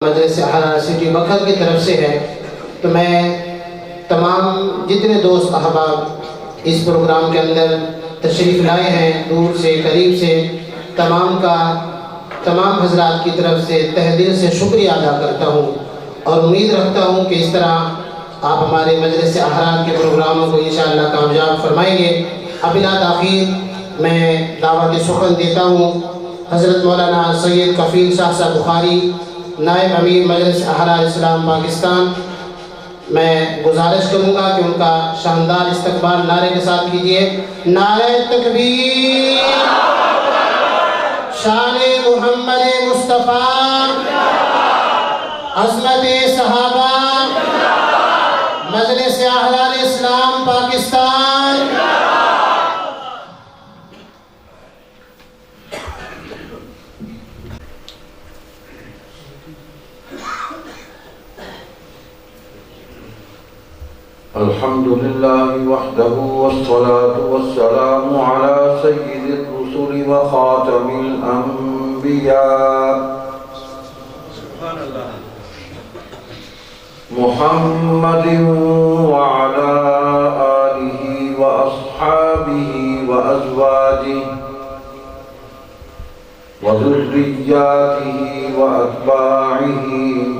مجلس سٹی بکھر کی طرف سے ہے، تو میں تمام جتنے دوست احباب اس پروگرام کے اندر تشریف لائے ہیں دور سے قریب سے، تمام حضرات کی طرف سے تہ دل سے شکریہ ادا کرتا ہوں، اور امید رکھتا ہوں کہ اس طرح آپ ہمارے مجلس احرار کے پروگراموں کو انشاءاللہ کامیاب فرمائیں گے۔ اب بلا تاخیر میں دعوت سخن دیتا ہوں حضرت مولانا سید کفیل شاہ صاحب بخاری، نائب امیر مجلس احرار اسلام پاکستان۔ میں گزارش کروں گا کہ ان کا شاندار استقبال نعرے کے ساتھ کیجیے۔ نعرہ تکبیر، شان محمد مصطفیٰ، عظمت صحابہ، مجلس احرار اسلام پاکستان۔ الحمد لله وحده والصلاة والسلام على سيد الرسل وخاتم الأنبياء محمد وعلى آله وأصحابه وأزواجه وذرياته وأتباعه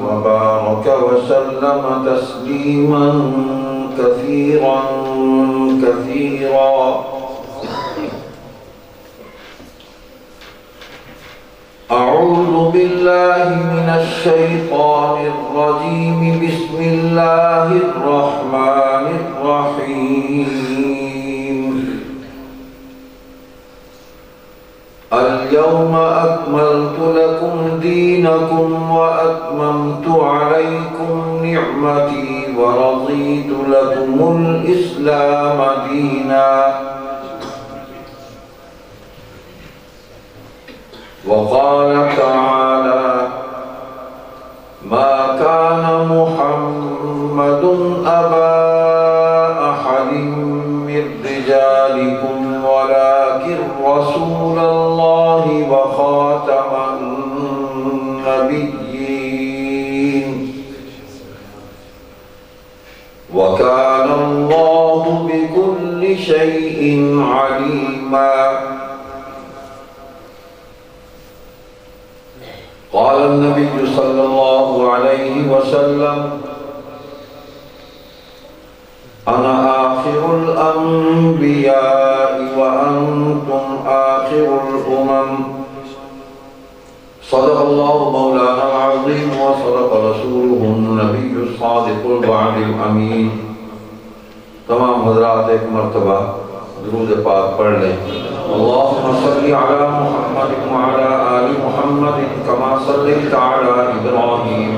وبارك وسلم تسليما كثيرا كثيرا۔ أعوذ بالله من الشيطان الرجيم، بسم الله الرحمن الرحيم۔ اليوم أكملت لكم دينكم وأتممت عليكم نعمتي ورضيت لكم الإسلام دينا۔ وقال تعالى: ما كان محمد أبا أحد من رجالكم ولكن رسول الله وخاتم النبيين، وكان الله بكل شيء عليما۔ قال النبي صلى الله عليه وسلم: أنا آخر الأنبياء وأنتم آخر الأمم۔ صدق الله مولانا العظيم وصدق رسوله النبي الصادق الوعد الأمين۔ تمام حضرات ایک مرتبہ درود پاک پڑھ لیں۔ اللهم صل على محمد وعلى آل محمد كما صليت على إبراهيم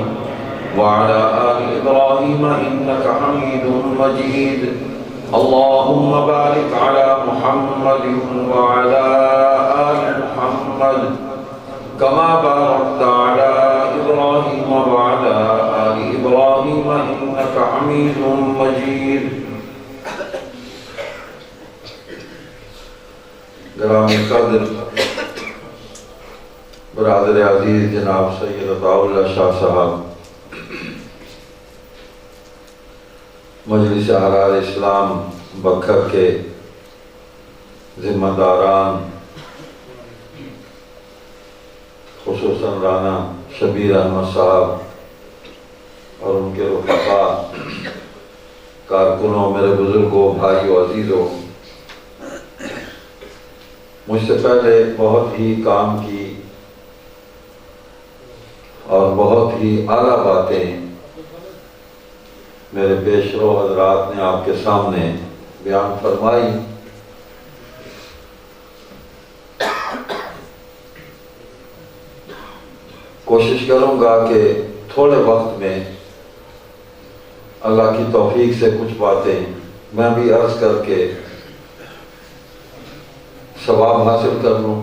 وعلى آل إبراهيم إنك حميد مجيد۔ اللهم بارك على محمد وعلى آل محمد كما باركت على إبراهيم وعلى آل إبراهيم إنك حميد مجيد۔ گرامی قدر برادر عزیز جناب سید عطاء اللہ شاہ صاحب، مجلس احرار اسلام بکھر کے ذمہ داران، خصوصاً رانا شبیر احمد صاحب اور ان کے رفقا، کارکنوں، میرے بزرگوں، بھائیوں، عزیزوں، مجھ سے پہلے بہت ہی کام کی اور بہت ہی اعلیٰ باتیں میرے پیشرو حضرات نے آپ کے سامنے بیان فرمائی۔ کوشش کروں گا کہ تھوڑے وقت میں اللہ کی توفیق سے کچھ باتیں میں بھی عرض کر کے ثواب حاصل کر لوں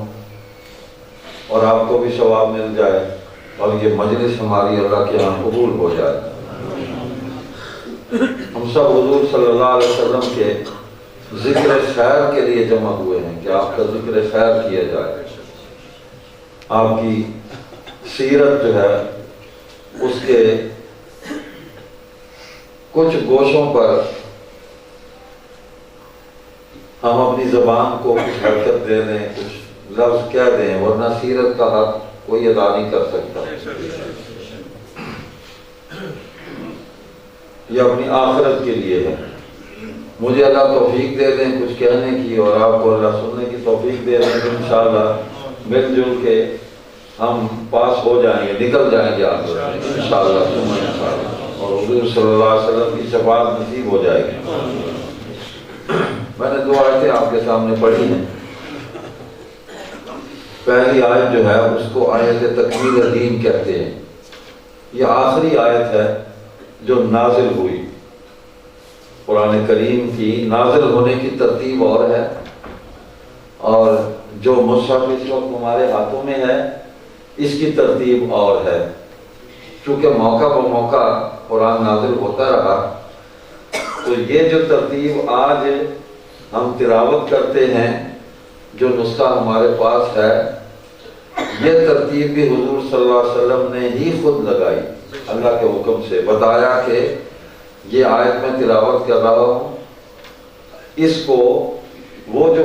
اور آپ کو بھی ثواب مل جائے اور یہ مجلس ہماری اللہ کے یہاں قبول ہو جائے۔ ہم سب حضور صلی اللہ علیہ وسلم کے ذکر خیر کے لیے جمع ہوئے ہیں کہ آپ کا ذکر خیر کیا جائے، آپ کی سیرت جو ہے اس کے کچھ گوشوں پر ہم اپنی زبان کو کچھ حرکت دے دیں، کچھ لفظ کہہ دیں، ورنہ سیرت کا حق کوئی ادا نہیں کر سکتا۔ یہ اپنی آخرت کے لیے ہے۔ مجھے اللہ توفیق دے دیں کچھ کہنے کی، اور آپ کو اللہ سننے کی توفیق دے دیں، انشاءاللہ مل جل کے ہم پاس ہو جائیں گے، نکل جائیں گے آخرت میں انشاءاللہ، اور حضور صلی اللہ علیہ وسلم کی شفاعت نصیب ہو جائے گی۔ میں نے 2 آیتیں آپ کے سامنے پڑھی ہیں۔ پہلی آیت جو ہے اس کو آیت تکمیل دین کہتے ہیں۔ یہ آخری آیت ہے جو نازل ہوئی۔ قرآن کریم کی نازل ہونے کی ترتیب اور ہے، اور جو مصحف اس وقت ہمارے ہاتھوں میں ہے اس کی ترتیب اور ہے۔ چونکہ موقع بہ موقع قرآن نازل ہوتا رہا، تو یہ جو ترتیب آج ہم تلاوت کرتے ہیں، جو نسخہ ہمارے پاس ہے، یہ ترتیب بھی حضور صلی اللہ علیہ وسلم نے ہی خود لگائی، اللہ کے حکم سے بتایا کہ یہ آیت میں تلاوت کر رہا ہوں، اس کو وہ جو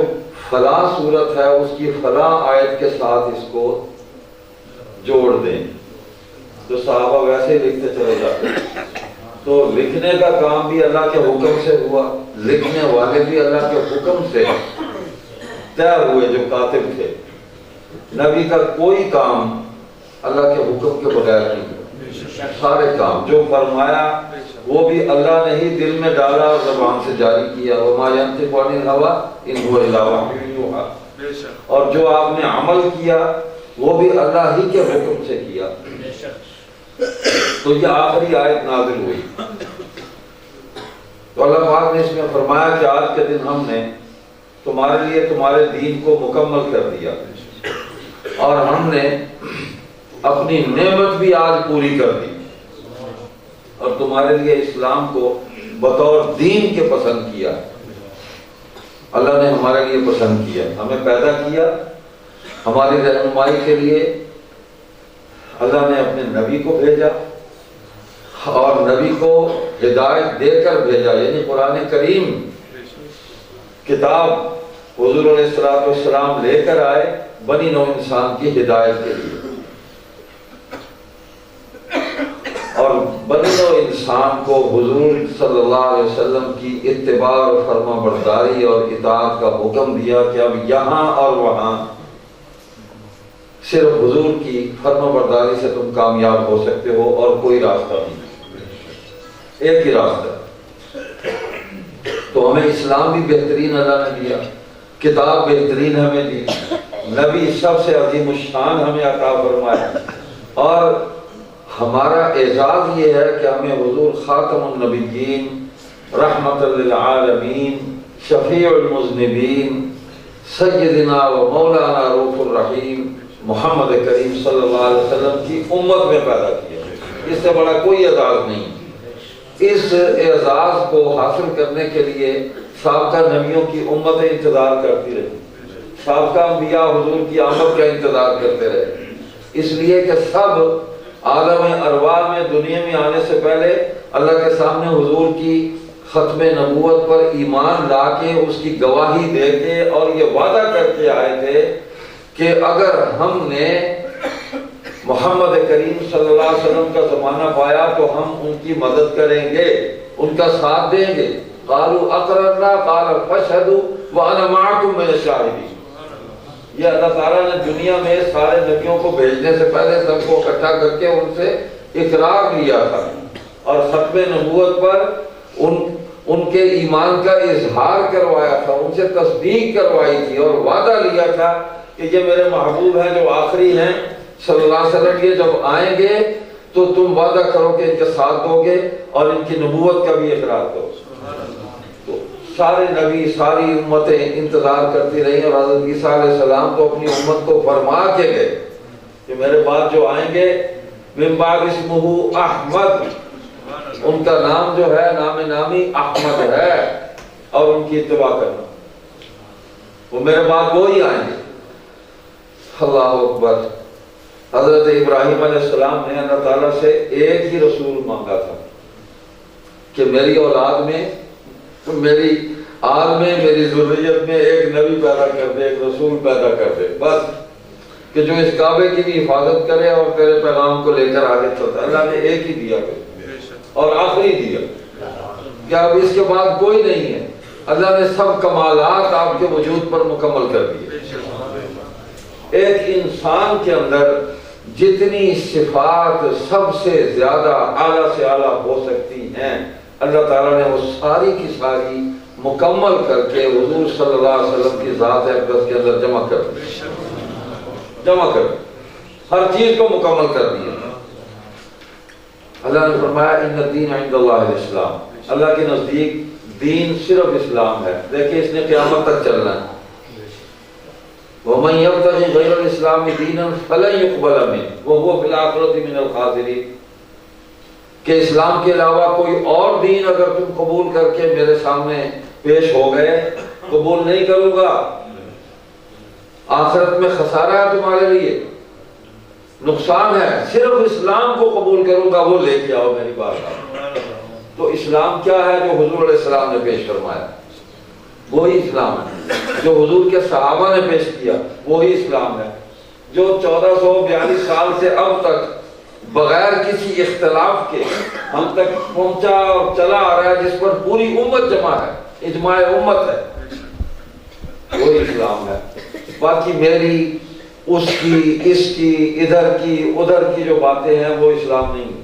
فلاں صورت ہے اس کی فلاں آیت کے ساتھ اس کو جوڑ دیں۔ تو صحابہ ویسے ہی لکھتے چلے جاتے، تو لکھنے کا کام بھی اللہ کے حکم سے ہوا، لکھنے والے بھی اللہ کے حکم سے طے ہوئے جو کاتب تھے۔ نبی کا کوئی کام اللہ کے حکم کے بغیر نہیں ہوا، سارے کام جو فرمایا وہ بھی اللہ نے ہی دل میں ڈالا اور زبان سے جاری کیا۔ وما ينطق عن الهوى ان هو الا وحی یوحی، اور جو آپ نے عمل کیا وہ بھی اللہ ہی کے حکم سے کیا۔ تو یہ آخری آیت نازل ہوئی، تو اللہ پاک نے اس میں فرمایا کہ آج کے دن ہم نے تمہارے لیے تمہارے دین کو مکمل کر دیا، اور ہم نے اپنی نعمت بھی آج پوری کر دی، اور تمہارے لیے اسلام کو بطور دین کے پسند کیا۔ اللہ نے ہمارے لیے پسند کیا، ہمیں پیدا کیا، ہماری رہنمائی کے لیے اللہ نے اپنے نبی کو بھیجا، اور نبی کو ہدایت دے کر بھیجا، یعنی قرآن کریم کتاب حضور علیہ السلام لے کر آئے بنی نوع انسان کی ہدایت کے لیے، اور بنی نوع انسان کو حضور صلی اللہ علیہ وسلم کی اتباع اور فرما برداری اور اطاعت کا حکم دیا کہ اب یہاں اور وہاں صرف حضور کی فرما برداری سے تم کامیاب ہو سکتے ہو، اور کوئی راستہ نہیں، ایک ہی راستہ۔ تو ہمیں اسلام بھی بہترین اللہ نے دیا، کتاب بہترین ہمیں دی، نبی سب سے عظیم الشان ہمیں عطا فرمایا، اور ہمارا اعزاز یہ ہے کہ ہمیں حضور خاتم النبیین، رحمت للعالمین، شفیع المذنبین، سیدنا و مولانا رؤوف الرحیم محمد کریم صلی اللہ علیہ وسلم کی امت میں پیدا کیا۔ اس سے بڑا کوئی اعزاز نہیں۔ اس اعزاز کو حاصل کرنے کے لیے سابقہ نبیوں کی امتیں انتظار کرتی رہی، سابقہ انبیاء حضور کی آمد کا انتظار کرتے رہے، اس لیے کہ سب عالم ارواح میں دنیا میں آنے سے پہلے اللہ کے سامنے حضور کی ختم نبوت پر ایمان لا کے اس کی گواہی دے کے اور یہ وعدہ کر کے آئے تھے کہ اگر ہم نے محمد کریم صلی اللہ علیہ وسلم کا زمانہ پایا تو ہم ان کی مدد کریں گے، ان کا ساتھ دیں گے۔ قالوا اقررنا قال فاشهدوا وانا معكم من الشاهدين۔ یہ اللہ تعالیٰ نے دنیا میں سارے نبیوں کو بھیجنے سے پہلے سب کو اکٹھا کر کے ان سے اقرار لیا تھا، اور ختم نبوت پر ان کے ایمان کا اظہار کروایا تھا، ان سے تصدیق کروائی تھی، اور وعدہ لیا تھا کہ یہ میرے محبوب ہیں جو آخری ہیں صلی اللہ علیہ وسلم، یہ جب آئیں گے تو تم وعدہ کرو کہ ان کے ساتھ دو گے اور ان کی نبوت کا بھی اقرار کرو۔ تو سارے نبی، ساری امتیں انتظار کرتی رہی، اور حضرت عیسیٰ علیہ السلام تو اپنی امت کو فرما کے گئے کہ میرے بعد جو آئیں گے من بعد اسمہ احمد، ان کا نام جو ہے نام نامی احمد ہے، اور ان کی اتباع کرنا، وہ میرے بعد وہی آئیں گے۔ اللہ اکبر۔ حضرت ابراہیم علیہ السلام نے اللہ تعالیٰ سے ایک ہی رسول مانگا تھا کہ میری اولاد میں، میری آل میں، میری ذریت میں ایک نبی پیدا کر دے، ایک رسول پیدا کر دے، بس، کہ جو اس کعبے کی بھی حفاظت کرے اور تیرے پیغام کو لے کر آگے چلتا ہے۔ اللہ نے ایک ہی دیا پھر، اور آخری دیا کہ اب اس کے بعد کوئی نہیں ہے۔ اللہ نے سب کمالات آپ کے وجود پر مکمل کر دیے۔ ایک انسان کے اندر جتنی صفات سب سے زیادہ اعلیٰ سے اعلیٰ ہو سکتی ہیں، اللہ تعالیٰ نے وہ ساری کی ساری مکمل کر کے حضور صلی اللہ علیہ وسلم کی ذات اقدس کے اندر جمع کر ہر چیز کو مکمل کر دیا۔ اللہ نے فرمایا ان الدین عند اللہ الاسلام، اللہ کے نزدیک دین صرف اسلام ہے۔ دیکھیں اس نے قیامت تک چلنا ہے۔ وَمَنْ يَبْتَغِ غَيْرَ الْإِسْلَامِ دِينًا فَلَنْ يُقْبَلَ مِنْهُ وَهُوَ فِي الْآخِرَةِ مِنَ الْخَاسِرِينَ، کہ اسلام کے علاوہ کوئی اور دین اگر تم قبول کر کے میرے سامنے پیش ہو گئے، قبول نہیں کروں گا، آخرت میں خسارہ ہے تمہارے لیے، نقصان ہے۔ صرف اسلام کو قبول کروں گا، وہ لے کے آؤ میری بات۔ تو اسلام کیا ہے جو حضور علیہ السلام نے پیش فرمایا؟ وہی اسلام ہے۔ جو حضور کے صحابہ نے پیش کیا وہی اسلام ہے، جو 1442 سال سے اب تک بغیر کسی اختلاف کے ہم تک پہنچا اور چلا آ رہا ہے، جس پر پوری امت جمع ہے، اجماع امت ہے، وہی اسلام ہے۔ باقی میری، اس کی، اس کی، ادھر کی جو باتیں ہیں وہ اسلام نہیں ہے۔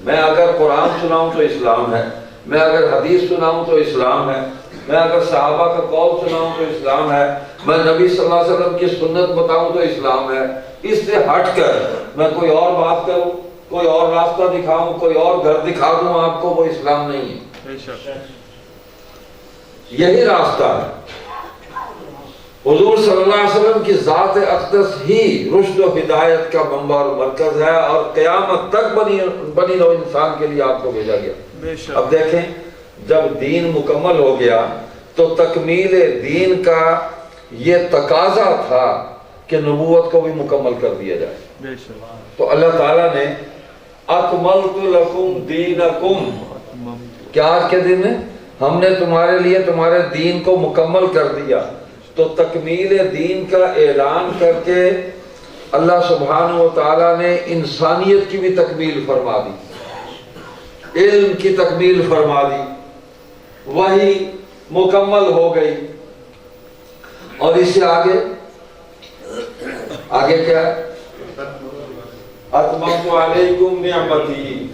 میں اگر قرآن سناؤں تو اسلام ہے، میں اگر حدیث سناؤں تو اسلام ہے، میں اگر صحابہ کا قول سناؤں تو اسلام ہے، میں نبی صلی اللہ علیہ وسلم کی سنت بتاؤں تو اسلام ہے۔ اس سے ہٹ کر میں کوئی اور بات کروں، کوئی اور راستہ دکھاؤں، کوئی اور گھر دکھا دوں آپ کو، وہ اسلام نہیں ہے۔ یہی راستہ ہے۔ حضور صلی اللہ علیہ وسلم کی ذات اقدس ہی رشد و ہدایت کا منبع اور مرکز ہے، اور قیامت تک بنی نوع انسان کے لیے آپ کو بھیجا گیا۔ اب دیکھیں، جب دین مکمل ہو گیا تو تکمیل دین کا یہ تقاضا تھا کہ نبوت کو بھی مکمل کر دیا جائے۔ تو اللہ تعالیٰ نے اکملت لکم دینکم، کیا آج کے دن میں ہم نے تمہارے لیے تمہارے دین کو مکمل کر دیا۔ تو تکمیل دین کا اعلان کر کے اللہ سبحانہ و تعالیٰ نے انسانیت کی بھی تکمیل فرما دی، علم کی تکمیل فرما دی، وہی مکمل ہو گئی۔ اور اس سے آگے کیا ہے؟ اتممت علیکم نعمتی،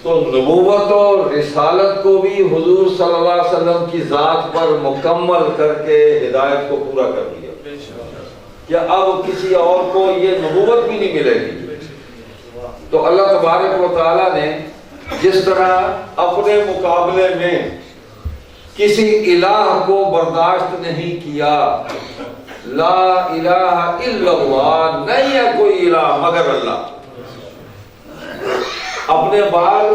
تو نبوت اور رسالت کو بھی حضور صلی اللہ علیہ وسلم کی ذات پر مکمل کر کے ہدایت کو پورا کر دیا کہ اب کسی اور کو یہ نبوت بھی نہیں ملے گی۔ تو اللہ تبارک و تعالیٰ نے جس طرح اپنے مقابلے میں کسی الہ کو برداشت نہیں کیا، لا الہ الا اللہ، نہیں ہے کوئی الہ مگر اللہ، اپنے بعد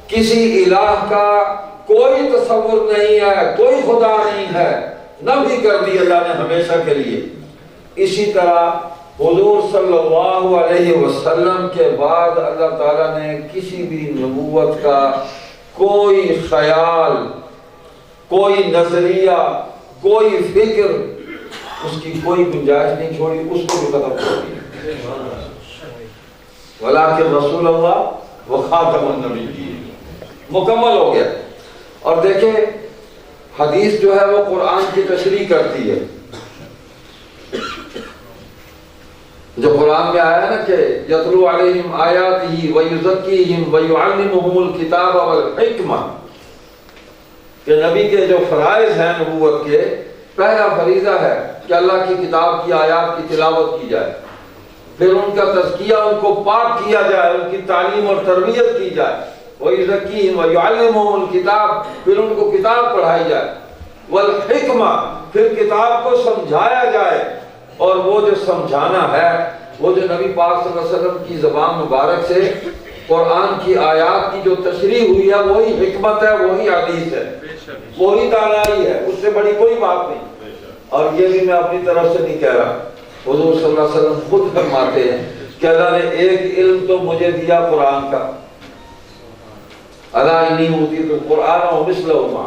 کسی الہ کا کوئی تصور نہیں ہے، کوئی خدا نہیں ہے، نفی کر دی اللہ نے ہمیشہ کے لیے۔ اسی طرح حضور صلی اللہ علیہ وسلم کے بعد اللہ تعالیٰ نے کسی بھی نبوت کا کوئی خیال، کوئی نظریہ، کوئی فکر، اس کی کوئی گنجائش نہیں چھوڑی، اس کو بھی ختم کر دیا۔ ولیکن رسول اللہ وخاتم النبیین، مکمل ہو گیا۔ اور دیکھیں حدیث جو ہے وہ قرآن کی تشریح کرتی ہے۔ جو قرآن میں آیا ہے نا کہ یتلو علیہم آیاتہ ویزکیہم ویعلمہم الکتاب والحکمہ، کہ نبی کے جو فرائض ہیں نبوت کے، پہلا فریضہ ہے کہ اللہ کی کتاب کی آیات کی تلاوت کی جائے، پھر ان کا تزکیہ، ان کو پاک کیا جائے، ان کی تعلیم اور تربیت کی جائے، وَيُزَكِّيهِمْ وَيُعَلِّمُهُمُ الْكِتَابَ، پھر ان کو کتاب پڑھائی جائے، وَالْحِكْمَةَ، پھر کتاب کو سمجھایا جائے، اور وہ جو سمجھانا ہے وہ جو نبی پاک صلی اللہ علیہ وسلم کی زبان مبارک سے قرآن کی آیات کی جو تشریح ہوئی ہے وہی حکمت ہے، وہی حدیث ہے، وہی دانائی ہے، اس سے بڑی کوئی بات نہیں۔ اور یہ بھی میں اپنی طرف سے نہیں کہہ رہا، حضور صلی اللہ علیہ وسلم خود فرماتے ہیں کہ اللہ نے ایک علم تو مجھے دیا قرآن کا، اللہ انی ہوتی تو قرآن و مثلہ،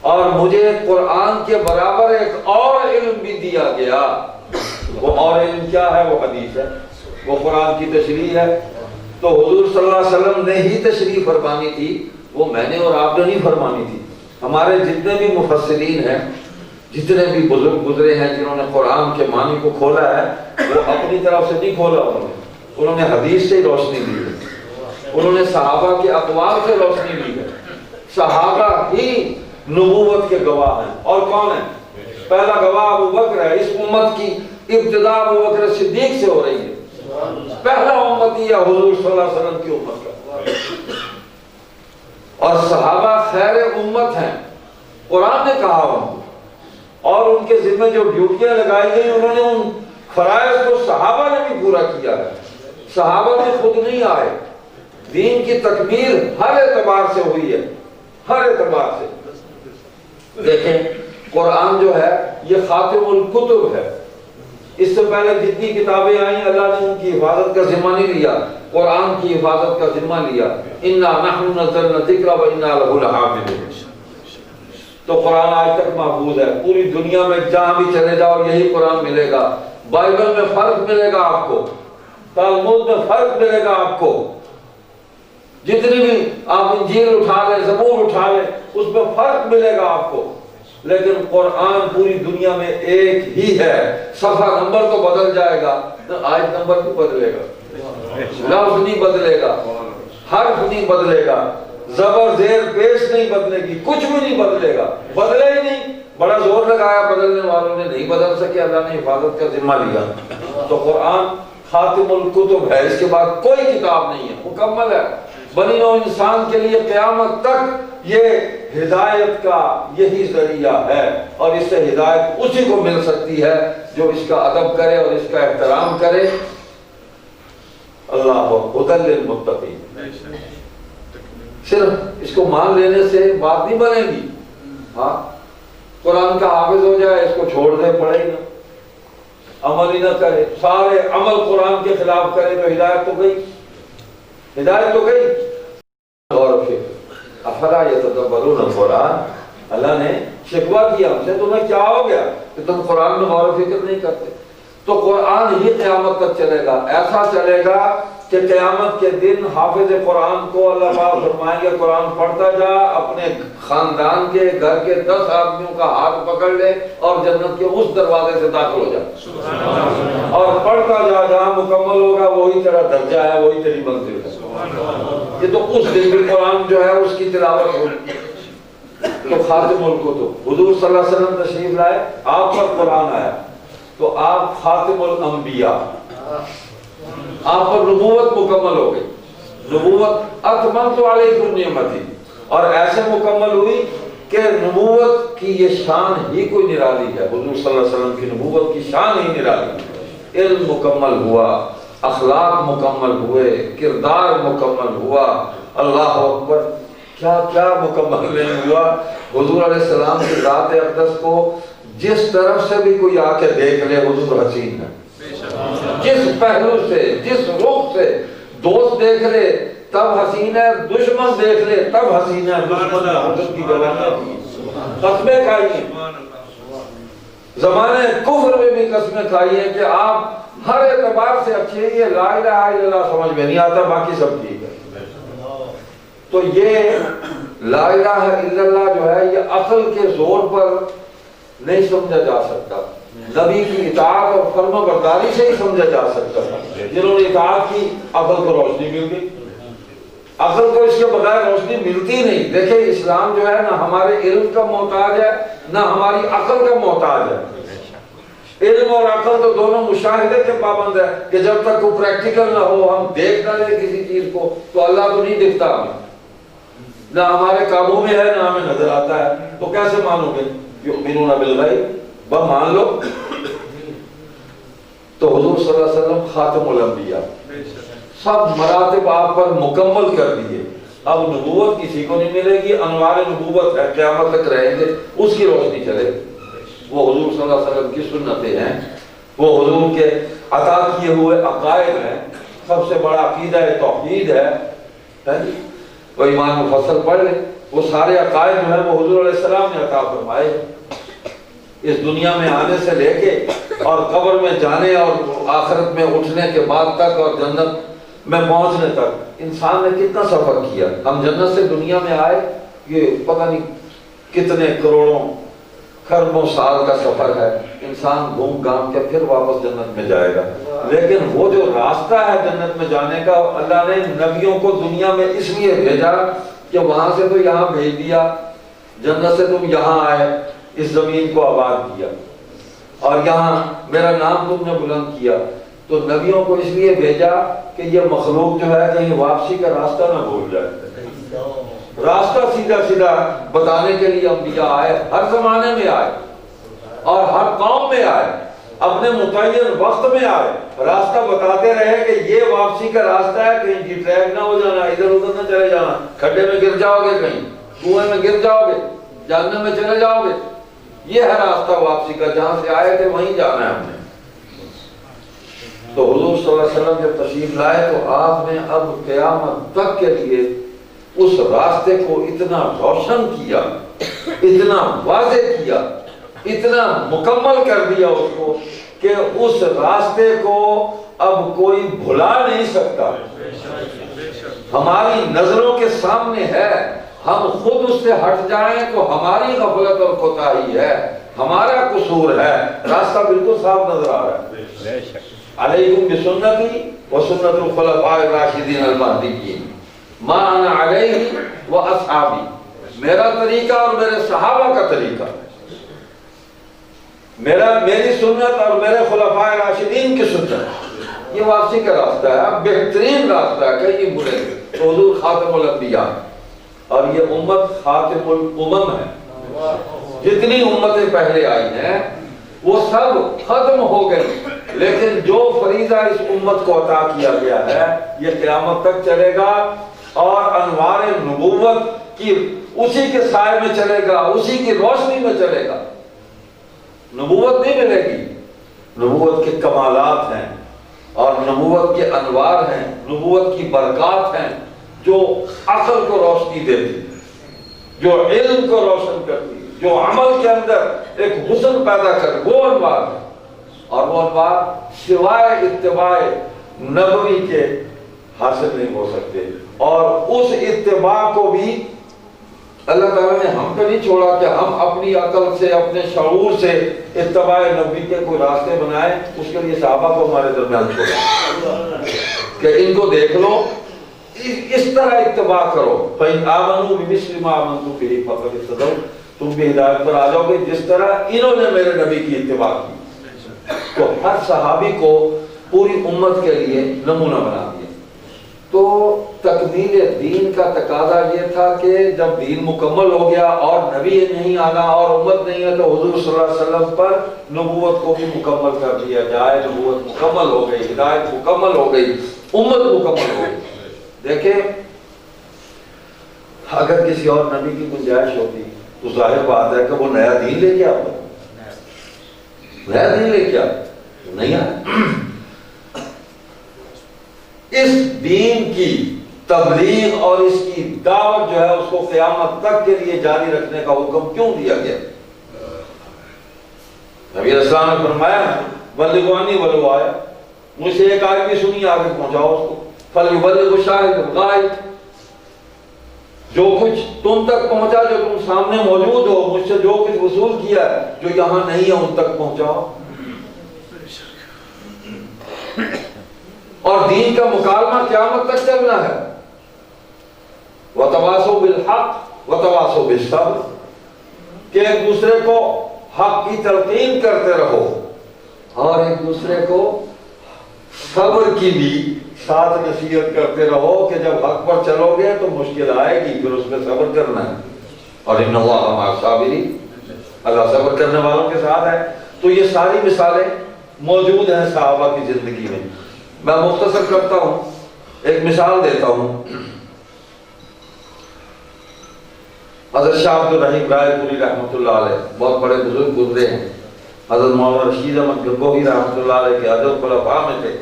اور مجھے قرآن کے برابر ایک اور علم بھی دیا گیا۔ وہ اور علم کیا ہے؟ وہ حدیث ہے، وہ قرآن کی تشریح ہے۔ تو حضور صلی اللہ علیہ وسلم نے ہی تشریح فرمانی تھی، وہ میں نے اور آپ نے نہیں فرمانی تھی۔ ہمارے جتنے بھی مفسرین ہیں، جتنے بھی بزرگ گزرے ہیں جنہوں نے قرآن کے معنی کو کھولا ہے، وہ اپنی طرف سے نہیں کھولا، انہوں نے حدیث سے ہی روشنی لی ہے، انہوں نے صحابہ کے اقوال سے روشنی لی ہے۔ صحابہ ہی نبوت کے گواہ ہیں، اور کون ہے؟ پہلا گواہ ابو بکر ہے۔ اس امت کی ابتدا ابو بکر صدیق سے ہو رہی ہے، پہلا امتی ہے حضور صلی اللہ علیہ وسلم کی امت کا، اور صحابہ خیر امت ہیں، قرآن نے کہا ان کو، اور ان کے ذمہ جو ڈیوٹیاں لگائی گئی انہوں نے ان فرائض کو صحابہ نے بھی پورا کیا ہے۔ صحابہ نے خود نہیں آئے، دین کی تکمیل ہر اعتبار سے ہوئی ہے، ہر اعتبار سے۔ دیکھیں قرآن جو ہے یہ خاتم الکتب ہے، اس سے پہلے جتنی کتابیں آئیں اللہ نے ان کی حفاظت کا ذمہ نہیں لیا، قرآن کی حفاظت کا ذمہ لیا۔ انا نحن نزلنا الذکر وانا لہ لحافظون۔ تو قرآن آج تک محفوظ ہے، پوری دنیا میں جہاں بھی چلے جاؤ یہی قرآن ملے گا۔ بائبل میں فرق ملے گا آپ کو، تلمود میں فرق ملے گا آپ کو، جتنی بھی آپ انجیل اٹھا لیں، زبور اٹھا لیں، اس میں فرق ملے گا آپ کو، لیکن قرآن پوری دنیا میں ایک ہی ہے۔ صفحہ نمبر تو بدل جائے گا، آیت نمبر بھی بدلے گا، لفظ نہیں بدلے گا، حرف نہیں بدلے گا، زبر زیر پیش نہیں بدلے گی، کچھ بھی نہیں بدلے گا، بدلے ہی نہیں۔ بڑا زور لگایا بدلنے والوں نے، نہیں بدل سکے، اللہ نے حفاظت کا ذمہ لیا۔ تو قرآن خاتم الکتب ہے، اس کے بعد کوئی کتاب نہیں ہے، مکمل ہے۔ بنی نوع انسان کے لیے قیامت تک یہ ہدایت کا یہی ذریعہ ہے، اور اس سے ہدایت اسی کو مل سکتی ہے جو اس کا ادب کرے اور اس کا احترام کرے۔ اللہ ہدی للمتقین۔ صرف اس کو مان لینے سے بات نہیں بنے گی، ہاں قرآن کا حافظ ہو جائے، اس کو چھوڑ دے پڑے گا، عمل ہی نہ کرے، سارے عمل قرآن کے خلاف کرے، تو ہدایت تو گئی، ہدایت تو گئی۔ غور و فکر، افلا یتدبرون القرآن، اللہ نے شکوہ کیا ہم سے، تمہیں کیا ہو گیا کہ تم قرآن میں غور و فکر نہیں کرتے؟ تو قرآن ہی قیامت تک چلے گا، ایسا چلے گا کہ قیامت کے دن حافظ قرآن کو اللہ پاک فرمائیں گے قرآن پڑھتا جا، اپنے خاندان کے گھر کے 10 آدمیوں کا ہاتھ پکڑ لے اور جنت کے اس دروازے سے داخل ہو جا، اور پڑھتا جا، جہاں مکمل ہوگا وہی تیرا درجہ ہے، وہی تیری منزل ہے۔ یہ تو اس دن بھی قرآن جو ہے اس کی تلاوت ہوگی۔ تو خاتم الکتب، حضور صلی اللہ علیہ وسلم تشریف لائے، آپ پر قرآن آیا، تو آپ خاتم الانبیاء، آپ پر نبوت مکمل ہو گئی، نبوت اتممت علیکم نعمتی، اور ایسے مکمل ہوئی کہ نبوت کی یہ شان ہی کوئی نرالی ہے، حضور صلی اللہ علیہ وسلم کی نبوت کی شان ہی نرالی۔ علم مکمل ہوا، اخلاق مکمل ہوئے، کردار مکمل ہوا، اللہ اکبر، کیا کیا مکمل نہیں ہوا۔ حضور علیہ السلام کی ذات اقدس کو جس طرف سے بھی کوئی آ کے دیکھ لے حضور حسین ہے، جس پہلو سے، جس رخ سے، دوست دیکھ لے تب حسین ہے، دشمن دیکھ لے تب حسین ہے۔ دشمن حضرت کی گواہی دی، قسمیں کھائی ہیں، زمانے کفر میں بھی قسمیں کھائی ہیں کہ آپ ہر اعتبار سے اچھے ہیں، یہ لا الہ الا اللہ سمجھ میں نہیں آتا، باقی سب ٹھیک ہے۔ تو یہ لا الہ الا اللہ جو ہے یہ عقل کے زور پر نہیں سمجھا جا سکتا، نبی کی اطاعت اور فرما برداری سے ہی سمجھا جا سکتا ہے۔ جنہوں نے اطاعت کی عقل کو روشنی مل گئی، عقل کو اس کے بغیر روشنی ملتی نہیں۔ دیکھیں اسلام جو ہے نہ ہمارے علم کا محتاج ہے نہ ہماری عقل کا محتاج ہے۔ علم اور عقل تو دونوں مشاہدے کے پابند ہے کہ جب تک وہ پریکٹیکل نہ ہو، ہم دیکھ نہ لیں کسی چیز کو، تو اللہ تو نہیں دکھتا ہمیں، نہ ہمارے قابو میں ہے نہ ہمیں نظر آتا ہے، تو کیسے مانو گے؟ یؤمنون بالغیب، بس مان لو۔ تو حضور صلی اللہ علیہ وسلم خاتم الانبیاء، سب مراتب آپ پر مکمل کر دیے۔ اب نبوت کسی کو نہیں ملے گی، انوار نبوت ہے، قیامت تک رہیں گے، اس کی روشنی چلے گی۔ وہ حضور صلی اللہ علیہ وسلم کی سنتیں ہیں، وہ حضور کے عطا کیے ہوئے عقائد ہیں، سب سے بڑا عقیدہ توحید ہے، وہ ایمان مفصل پڑھ لیں، وہ سارے عقائد جو ہیں وہ حضور علیہ السلام نے عطا فرمائے اس دنیا میں آنے سے لے کے اور قبر میں جانے اور آخرت میں اٹھنے کے بعد تک اور جنت میں پہنچنے تک انسان نے کتنا سفر کیا۔ ہم جنت سے دنیا میں آئے، یہ پتہ نہیں کتنے کروڑوں خربوں سال کا سفر ہے، انسان گھوم گھام کے پھر واپس جنت میں جائے گا، لیکن وہ جو راستہ ہے جنت میں جانے کا، اللہ نے نبیوں کو دنیا میں اس لیے بھیجا کہ وہاں سے تو یہاں بھیج دیا، جنت سے تم یہاں آئے، اس زمین کو آباد کیا اور یہاں میرا نام تم نے بلند کیا، تو نبیوں کو اس لیے بھیجا کہ یہ مخلوق جو ہے کہیں واپسی کا راستہ نہ بھول جائے، راستہ سیدھا سیدھا بتانے کے لیے انبیاء آئے، ہر زمانے میں آئے اور ہر قوم میں آئے، اپنے متعین وقت میں آئے، راستہ بتاتے رہے کہ یہ واپسی کا راستہ ہے، کہیں جی ٹریک نہ ہو جانا، ادھر ادھر نہ چلے جانا، کھڈے میں گر جاؤ گے، کہیں کنویں میں گر جاؤ گے، جہنم میں چلے جاؤ گے، یہ ہے راستہ واپسی کا، جہاں سے آئے تھے وہیں جانا ہے ہم نے۔ تو حضور صلی اللہ علیہ وسلم جب تشریف لائے تو آپ نے اب قیامت تک کے لیے اس راستے کو اتنا روشن کیا، اتنا واضح کیا، اتنا مکمل کر دیا اس کو کہ اس راستے کو اب کوئی بھلا نہیں سکتا، ہماری نظروں کے سامنے ہے، ہم خود اس سے ہٹ جائیں تو ہماری غفلت اور کوتاہی ہے، ہمارا قصور ہے، راستہ بالکل صاف نظر آ رہا ہے۔ علیکم بسنتی وسنت الخلفاء الراشدین المہدیین ما انا علیہ واصحابی، میرا طریقہ اور میرے صحابہ کا طریقہ، میری سنت اور میرے خلفاء راشدین کی سنت، یہ واپسی کا راستہ ہے، بہترین راستہ ہے، کہیں برے تو حضور خاتم الانبیاء اور یہ امت خاتم الامم ہے، جتنی امتیں پہلے آئی ہیں وہ سب ختم ہو گئی، لیکن جو فریضہ اس امت کو عطا کیا گیا ہے یہ قیامت تک چلے گا اور انوار نبوت کی اسی کے سائے میں چلے گا، اسی کی روشنی میں چلے گا، نبوت نہیں ملے گی، نبوت کے کمالات ہیں اور نبوت کے انوار ہیں، نبوت کی برکات ہیں جو عقل کو روشنی دیتی، جو علم کو روشن کرتی، جو عمل کے اندر ایک حسن پیدا کر، وہ انوار ہے، اور وہ انوار سوائے اتباع نبوی کے حاصل نہیں ہو سکتے، اور اس اتباع کو بھی اللہ تعالیٰ نے ہم پہ نہیں چھوڑا کہ ہم اپنی عقل سے، اپنے شعور سے اتباع نبی کے کوئی راستے بنائیں، اس کے لیے صحابہ کو ہمارے درمیان چھوڑا کہ ان کو دیکھ لو، اس طرح اتباع کرو، فَإِنْ آمَنُوا بِمِثْلِ مَا آمَنْتُمْ بِهِ فَقَدِ اهْتَدَوْا، تم بھی ہدایت پر آ جاؤ گے جس طرح انہوں نے میرے نبی کی اتباع کی۔ تو ہر صحابی کو پوری امت کے لیے نمونہ بنا دیا۔ تو تکمیل دین کا تقاضا یہ تھا کہ جب دین مکمل ہو گیا اور نبی نہیں آنا اور امت نہیں ہے تو حضور صلی اللہ علیہ وسلم پر نبوت کو بھی مکمل کر دیا جائے، نبوت مکمل ہو گئی، ہدایت مکمل ہو گئی، امت مکمل ہو گئی۔ دیکھیں اگر کسی اور نبی کی گنجائش ہوتی تو ظاہر بات ہے کہ وہ نیا دین لے کے آتا، نیا دین لے کے آتا، نہیں آیا۔ اس دین کی تبلیغ اور اس کی دعوت جو ہے اس کو قیامت تک کے لیے جاری رکھنے کا حکم کیوں دیا گیا؟ نبی اسلام نے فرمایا بلغوا عنی ولو آیہ، مجھ سے ایک آیت بھی سنی آگے پہنچاؤ اس کو، فلیبلغ الشاہد الغائب، جو کچھ تم تک پہنچا، جو تم سامنے موجود ہو، مجھ سے جو کچھ وصول کیا ہے، جو یہاں نہیں ہے ان تک پہنچاؤ۔ اور دین کا مکالمہ قیامت تک چلنا ہے۔ وَتَوَاصَوْا بِالْحَقِّ وَتَوَاصَوْا بِالصَّبْرِ، کہ ایک دوسرے کو حق کی تلقین کرتے رہو اور ایک دوسرے کو صبر کی بھی ساتھ نصیحت کرتے رہو کہ جب حق پر چلو گے تو مشکل آئے گی، پھر اس میں صبر کرنا ہے، اور ان اللہ مع الصابرین، اللہ صبر کرنے والوں کے ساتھ ہے۔ تو یہ ساری مثالیں موجود ہیں صحابہ کی زندگی میں۔ میں مختصر کرتا ہوں، ایک مثال دیتا ہوں۔ حضرت شاہ عبد الرحیم رائے پوری رحمۃ اللہ علیہ، بہت بڑے بزرگ گزرے ہیں، حضرت مولانا رشید احمد گنگوہی رحمۃ اللہ علیہ کے حضرت خلفاء میں تھے،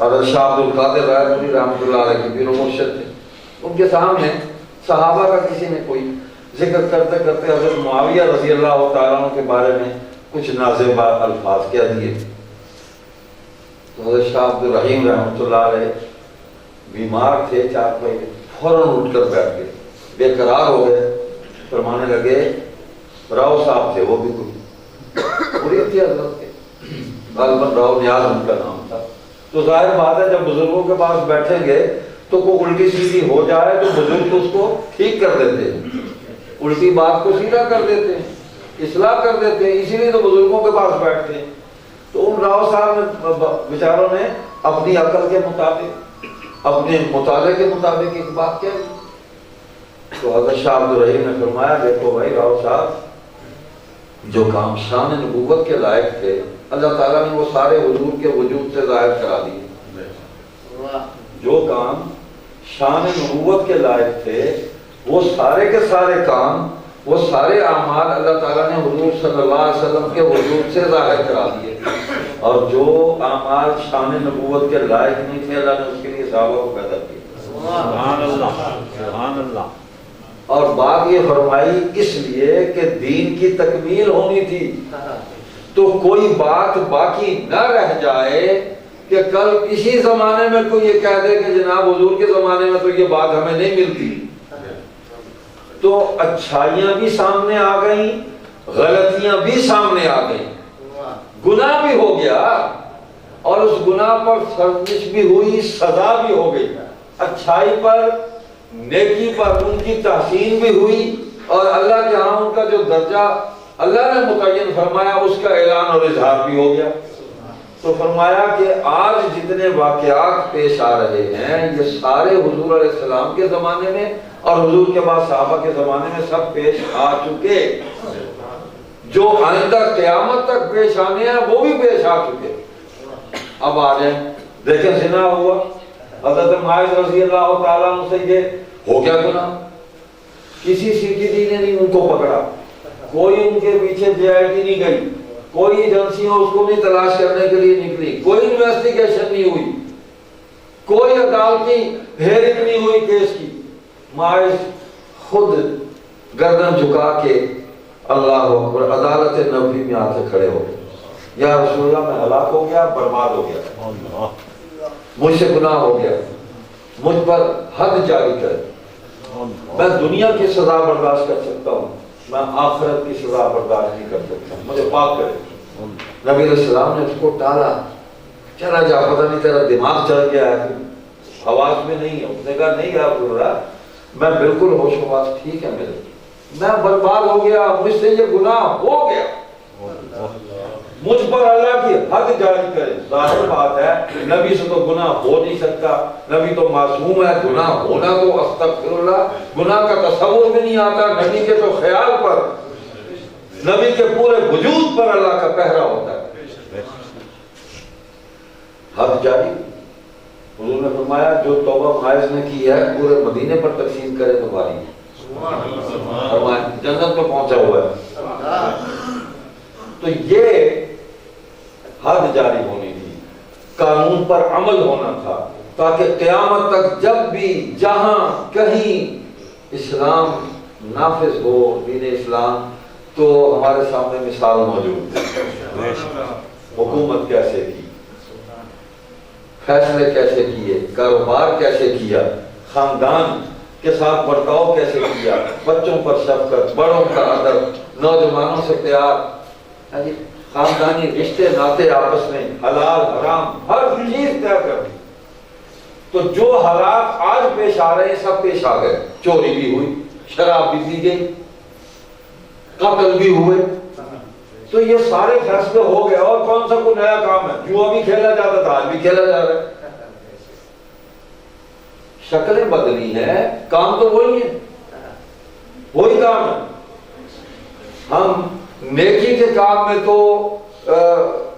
حضرت شاہ عبد القادر رائے پوری رحمۃ اللہ علیہ کے پیر و مرشد تھے۔ ان کے سامنے صحابہ کا کسی نے کوئی ذکر کرتے کرتے حضرت معاویہ رضی اللہ تعالیٰ عنہ کے بارے میں کچھ نازیبا الفاظ کہہ دیے، تو حضرت شاہ عبد الرحیم رحمۃ اللہ علیہ بیمار تھے، چارپائی میں فوراً اٹھ کر بیٹھ گئے، بے قرار ہو گئے، فرمانے لگے، راؤ صاحب تھے وہ بھی کوئی مرید تھے حضرت کے، غالباً راؤ نیاز ان کا نام تھا، تو ظاہر بات ہے جب بزرگوں کے پاس بیٹھیں گے تو کوئی الٹی سیدھی ہو جائے تو بزرگ اس کو ٹھیک کر دیتے ہیں، الٹی بات کو سیدھا کر دیتے ہیں، اصلاح کر دیتے ہیں، اسی لیے تو بزرگوں کے پاس بیٹھتے ہیں۔ تو ان راؤ صاحب نے بیچاروں نے اپنی عقل کے مطابق، اپنے مطالعے کے مطابق ایک بات کہی، تو حضرت شاہ عبد الرحیم نے فرمایا، دیکھو بھائی راؤ صاحب، جو کام شان نبوت کے لائق تھے اللہ تعالیٰ نے وہ سارے حضور کے وجود سے ظاہر کرا دیے، جو کام شان نبوت کے لائق تھے وہ سارے کے سارے کام، وہ سارے اعمال اللہ تعالیٰ نے حضور صلی اللہ علیہ وسلم کے وجود سے ظاہر کرا دیے، اور جو اعمال شان نبوت کے لائق نہیں تھے اللہ نے اس کے لیے صحابہ کو پیدا کیا۔ سبحان اللہ، سبحان اللہ۔ اور بات یہ فرمائی اس لیے کہ دین کی تکمیل ہونی تھی، تو کوئی بات باقی نہ رہ جائے کہ کل اسی زمانے میں کوئی یہ کہہ دے کہ جناب حضور کے زمانے میں تو یہ بات ہمیں نہیں ملتی، تو اچھائیاں بھی سامنے آ گئیں، غلطیاں بھی سامنے آ گئیں، گناہ بھی ہو گیا، اور اس گناہ پر سرزنش بھی ہوئی، سزا بھی ہو گئی، اچھائی پر، نیکی پر ان کی تحسین بھی ہوئی، اور اللہ کے ہاں ان کا جو درجہ اللہ نے متعین فرمایا اس کا اعلان اور اظہار بھی ہو گیا۔ تو فرمایا کہ آج جتنے واقعات پیش آ رہے ہیں یہ سارے حضور علیہ السلام کے زمانے میں اور حضور کے بعد صحابہ کے زمانے میں سب پیش آ چکے، جو آئندہ قیامت تک پیش آنے ہیں وہ بھی پیش آ چکے۔ اب آ جائیں، دیکھیں زنا ہوا، حضرت معاذ رضی اللہ تعالیٰ عنہ سے یہ ہو گیا گناہ، کسی CTD نے نہیں ان کو پکڑا، کوئی ان کے پیچھے JIT نہیں گئی، کوئی ایجنسیاں اس کو نہیں تلاش کرنے کے لیے نکلی، کوئی انویسٹیگیشن نہیں ہوئی، کوئی عدالتی ہیئرنگ نہیں ہوئی کیس کی، معاذ خود گردن جھکا کے اللہ اکبر عدالت نبوی میں آ کے کھڑے ہو گئے، یا رسول اللہ میں ہلاک ہو گیا، برباد ہو گیا، مجھ سے گناہ ہو گیا، مجھ پر حد جاری کر، میں دنیا کی سزا برداشت کر سکتا ہوں، میں آخرت کی سزا برداشت نہیں کر سکتا، مجھے پاک کرے۔ نبی علیہ السلام نے اس کو ٹالا، چلا جا، پتہ نہیں تیرا دماغ چل گیا ہے، حواس میں نہیں ہے، اس نے کہا نہیں یار رسول، میں بالکل ہوش و حواس ٹھیک ہے میرے، میں برباد ہو گیا، مجھ سے یہ گناہ ہو گیا، مجھ پر اللہ کی حد جاری کرے۔ ظاہر بات ہے نبی سے تو گناہ ہو نہیں سکتا، نبی تو معصوم ہے، گناہ ہونا تو استغفر اللہ، گناہ کا تصور بھی نہیں آتا، نبی کے تو خیال پر، نبی کے پورے وجود پر اللہ کا پہرا ہوتا ہے، حد جاری۔ حضور نے فرمایا جو توبہ معاذ نے کی ہے پورے مدینے پر تقسیم کرے تو باری ہے، فرمایا جنت میں پہنچا ہوا ہے۔ تو یہ حد جاری ہونی تھی، قانون پر عمل ہونا تھا، تاکہ قیامت تک جب بھی جہاں کہیں اسلام نافذ ہو، دین اسلام، تو ہمارے سامنے مثال موجود ہے، حکومت کیسے کی، فیصلے کیسے کیے، کاروبار کیسے کیا، خاندان کے ساتھ برتاؤ کیسے کیا، بچوں پر شفقت، بڑوں کا ادب، نوجوانوں سے پیار، خاندانی رشتے ناطے آپس میں، حلال حرام ہر چیز طے کر دی۔ تو جو حالات آج پیش آ رہے ہیں سب پیش آ گئے، چوری بھی ہوئی، شراب بھی پی گئی، قتل بھی ہوئے، تو یہ سارے فیصلے ہو گئے، اور کون سا کوئی نیا کام ہے؟ جوا بھی کھیلا جاتا تھا، آج بھی کھیلا جا رہا ہے، شکلیں بدلی ہیں، کام تو وہی ہے، وہی کام ہے۔ ہم نیکی کے کام میں تو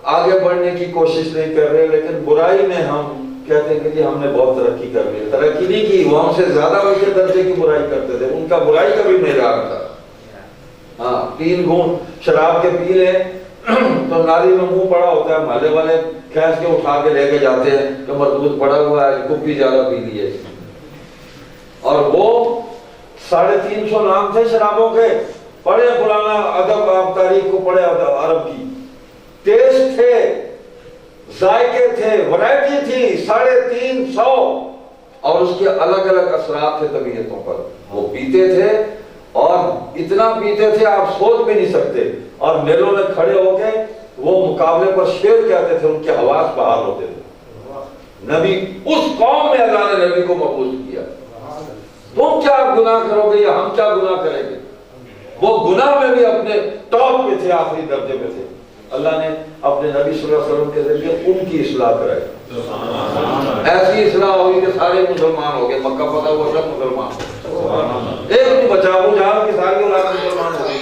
آگے بڑھنے کی کوشش نہیں کر رہے، لیکن برائی میں ہم کہتے ہیں کہ جی ہم نے بہت ترقی کر لی، ترقی نہیں کی، وہ ہم سے زیادہ اونچے درجے کی برائی کرتے تھے، ان کا برائی کا بھی معیار تھا۔ ہاں 3 گھونٹ شراب کے پی لیں تو نالی میں منہ پڑا ہوتا ہے، محلے والے کھینچ کے اٹھا کے لے کے جاتے ہیں کہ مردود پڑا ہوا ہے، کپی زیادہ پی لیے. اور وہ 350 نام تھے شرابوں کے. پڑھے پرانا ادب، آپ تاریخ کو پڑھے عرب کی. ٹیسٹ تھے، ذائقے تھے، ورائٹی تھی 350، اور اس کے الگ الگ اثرات تھے طبیعتوں پر. وہ پیتے تھے اور اتنا پیتے تھے آپ سوچ بھی نہیں سکتے. اور میلوں میں کھڑے ہو کے وہ مقابلے پر شعر کہتے تھے، ان کے حواس بحال ہوتے تھے. نبی اس قوم میں اللہ نے نبی کو مقبول کیا. تم کیا گناہ کرو گے یا ہم کیا گناہ کریں گے؟ وہ گناہ میں بھی اپنے ٹاپ پہ تھے، آخری درجے پہ تھے. اللہ نے اپنے نبی صلی اللہ علیہ وسلم کے ذریعے ان کی اصلاح کرائی. ایسی اصلاح ہوئی کہ سارے مسلمان ہو گئے. مکہ فتح ہوا سب مسلمان، ایک نہیں بچا. ابو جہل کی ساری اولاد مسلمان ہو گئی،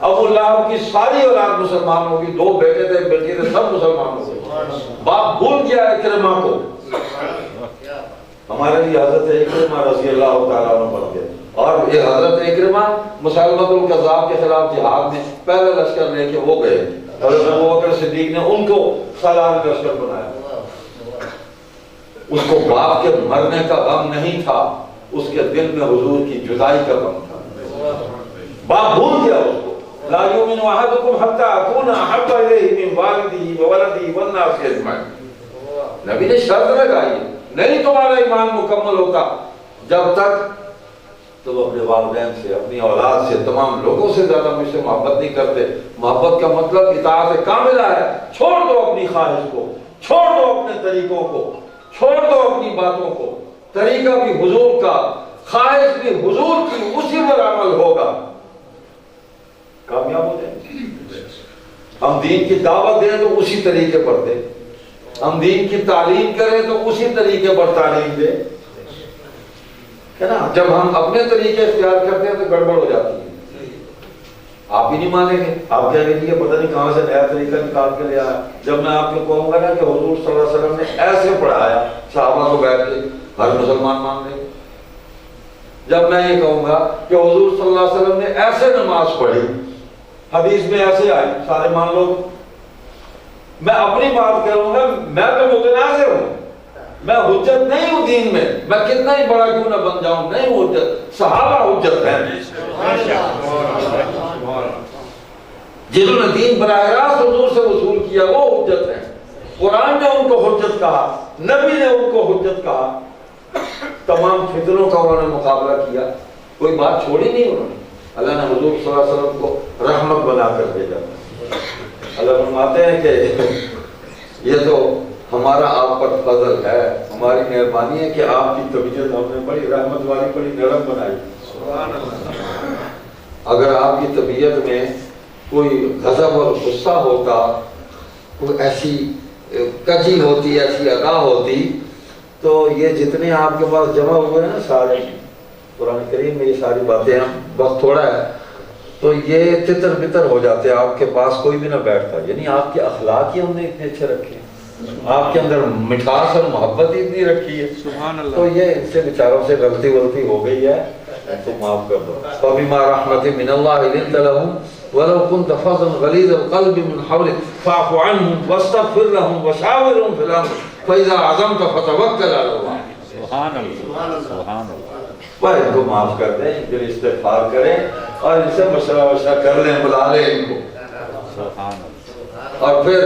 ابو لہب کی ساری اولاد مسلمان ہو گئی. 2 بیٹے تھے، بیٹی تھے، سب مسلمان ہو گئے. باپ بھول گیا اکرمہ کو. ہمارے لیے حضرت اکرمہ رضی اللہ تعالیٰ عنہ بن گئے. اور یہ حضرت اکرمہ مسلمۃ الکذاب کے خلاف جہاد میں پہلا لشکر لے کے وہ گئے. حضرت ابوبکر صدیق نے ان کو سالار لشکر بنایا. اس کو باپ کے مرنے کا غم نہیں تھا، اس کے دل میں حضور کی جدائی کا غم تھا. باپ بھول گیا اس کو. لا یؤمن احدکم حتی اکون احب الیہ من والدہ وولدہ والناس اجمعین. نبی نے شرط لگائی، نہیں تمہارا ایمان مکمل ہوتا جب تک تم اپنے والدین سے، اپنی اولاد سے، تمام لوگوں سے زیادہ مجھ سے محبت نہیں کرتے. محبت کا مطلب اطاعت کاملہ ہے. چھوڑ دو اپنی خواہش کو، چھوڑ دو اپنے طریقوں کو، چھوڑ دو اپنی باتوں کو. طریقہ بھی حضور کا، خواہش بھی حضور کی، اسی پر عمل ہوگا، کامیاب ہو جائیں. ہم دین کی دعوت دیں تو اسی طریقے پر دیں، ہم دین کی تعلیم کریں تو اسی طریقے پر تعلیم دیں، ہے نا. جب ہم اپنے طریقے اختیار کرتے ہیں تو گڑبڑ ہو جاتی ہے. آپ ہی نہیں مانیں گے، آپ کہیں گے یہ پتہ نہیں کہاں سے نیا طریقہ نکال کے لے آیا. جب میں آپ کو کہوں گا نا کہ حضور صلی اللہ علیہ وسلم نے ایسے پڑھایا، صحابہ کو بیٹھ کے ہر مسلمان مان لے. جب میں یہ کہوں گا کہ حضور صلی اللہ علیہ وسلم نے ایسے نماز پڑھی، حدیث میں ایسے آئی، سارے مان لو. میں اپنی بات کروں گا، میں تو متنازع ہوں، میں حجت نہیں ہوں دین میں. میں کتنا ہی بڑا کیوں نہ بن جاؤں، نہیں ہوں حجت. صحابہ حجت ہیں، جنہوں نے دین براہ راست حضور سے وصول کیا وہ حجت ہیں. قرآن نے ان کو حجت کہا، نبی نے ان کو حجت کہا. تمام فتنوں کا انہوں نے مقابلہ کیا، کوئی بات چھوڑی نہیں انہوں نے. اللہ نے حضور صلی اللہ علیہ وسلم کو رحمت بنا کر بھیجا. اللہ فرماتے ہیں کہ یہ تو ہمارا آپ پر فضل ہے، ہماری مہربانی ہے کہ آپ کی طبیعت ہم نے بڑی رحمت والی، بڑی نرم بنائی. اگر آپ کی طبیعت میں کوئی غضب اور غصہ ہوتا، کوئی ایسی کجی ہوتی، ایسی ادا ہوتی، تو یہ جتنے آپ کے پاس جمع ہوئے ہیں نا سارے، قرآن کریم میں یہ ساری باتیں ہیں، وقت تھوڑا ہے تو یہ تتر بتر ہو جاتے، آپ کے پاس کوئی بھی نہ بیٹھتا. یعنی آپ کے اخلاق ہی ہم نے اتنے اچھے رکھے ہیں، آپ کے اندر مٹھاس اور محبت ہی اتنی رکھی ہے. سبحان اللہ. تو یہ ان سے بیچاروں سے غلطی ہو گئی ہے تو معاف کر دو. فَبِمَا رَحْمَةٍ مِّنَ اللَّهِ لِنتَ لَهُمْ وَلَوْ كُنْتَ فَظًّا غَلِيظَ الْقَلْبِ مِنْ حَوْلِكَ فَاعْفُ عَنْهُمْ وَاسْتَغْفِرْ لَهُمْ وَشَاوِرْهُمْ فِي الْأَمْرِ فَإِذَا عَزَمْتَ فَتَوَكَّلْ عَلَى اللَّهِ. سبحان اللہ، سبحان اللہ. ان کو معاف کر دیں، پھر استغفار کریں اور ان سے مشورہ کر لیں، بلا لیں ان کو، سبحان اللہ. اور پھر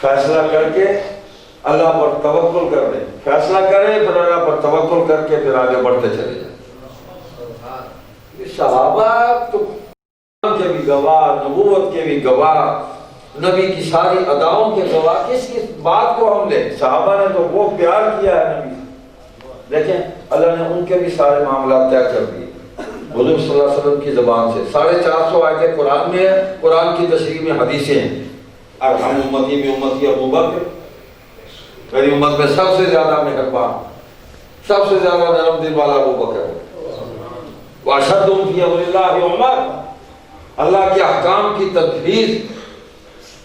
فیصلہ کر کے اللہ پر توکل کر دیں. فیصلہ کریں پھر اللہ پر توکل کر کے پھر آگے بڑھتے چلے جائیں. صحابہ تو کے بھی گواہ، نبوت کے بھی گواہ، نبی کی ساری اداؤں کے گواہ. کس بات کو ہم لیں؟ صحابہ نے تو وہ پیار کیا ہے نبی. دیکھیں اللہ نے ان کے بھی سارے معاملات طے کر دیے حضور صلی اللہ علیہ وسلم کی زبان سے. 450 آیتیں قرآن میں ہیں، قرآن کی تشریح میں حدیثیں ہیں. ارحم امتی بھی امتی ابو بکر، میری امت میں سب سے زیادہ مہربان، سب سے زیادہ نرم دل والا ابو بکر ہے. واشدہم فی امر اللہ عمر، اللہ کے احکام کی تنفیذ،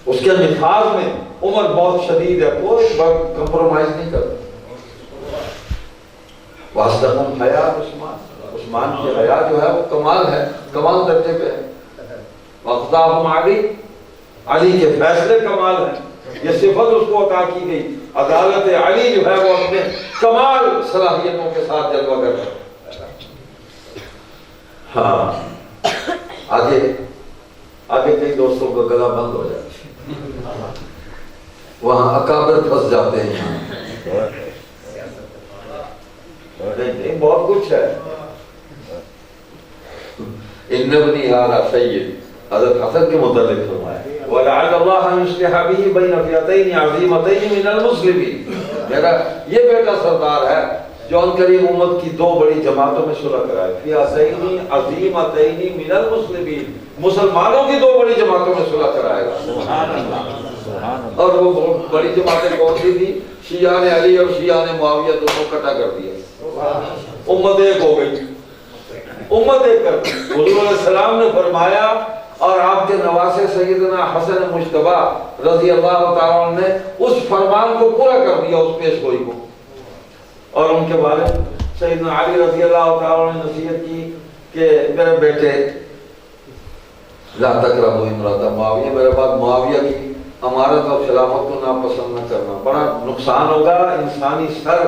اس کے نفاذ میں عمر بہت شدید ہے، کوئی کمپرومائز نہیں کرتا. واصدقہم حیا عثمان، عثمان کی حیا جو ہے وہ کمال ہے، کمال درجے پہ ہے. واقداہم علی، علی کے فیصلے کمال ہیں، یہ صفت اس کو عطا کی گئی، عدالت علی جو ہے وہ اپنے کمال صلاحیتوں کے ساتھ جلوہ کر رہا ہے۔ ہاں آگے کئی دوستوں کا گلا بند ہو جاتا ہے، وہاں اکابر پھنس جاتے ہیں، نہیں بہت کچھ ہے۔ ان ابنی ھذا سید، حضرت حسن کے متعلق فرمایا وَلَعَلَّ اللَّهَ أَن يُصْلِحَ بِهِ بَيْنَ فِئَتَيْنِ عَظِيمَتَيْنِ مِنَ الْمُسْلِمِينَ، میرا یہ بیٹا سردار ہے جو ان قریب امت کی دو بڑی جماعتوں میں صلح کرائے، فِئَتَيْنِ عَظِيمَتَيْنِ مِنَ الْمُسْلِمِينَ، مسلمانوں کی دو بڑی جماعتوں میں صلح کرائے گا۔ سبحان اللہ۔ اور وہ بڑی جماعتیں کون سی تھی؟ شیعان علی اور شیعان معاویہ، دونوں کٹا کر دیا، امت ایک ہو گئی، امت ایک کر دی۔ حضور علیہ السلام نے فرمایا اور آپ کے نواسے سیدنا حسن مجتبیٰ رضی اللہ تعالیٰ عنہ نے اس فرمان کو پورا کر دیا، اس پیش گوئی کو، اور ان کے والد سیدنا علی رضی اللہ تعالیٰ عنہ نے نصیحت کی کہ میرے بیٹے لا تکرہوا امرأۃ معاویہ، میرے بعد معاویہ کی امارت اور خلافت کو ناپسند نہ کرنا، بڑا نقصان ہوگا، انسانی سر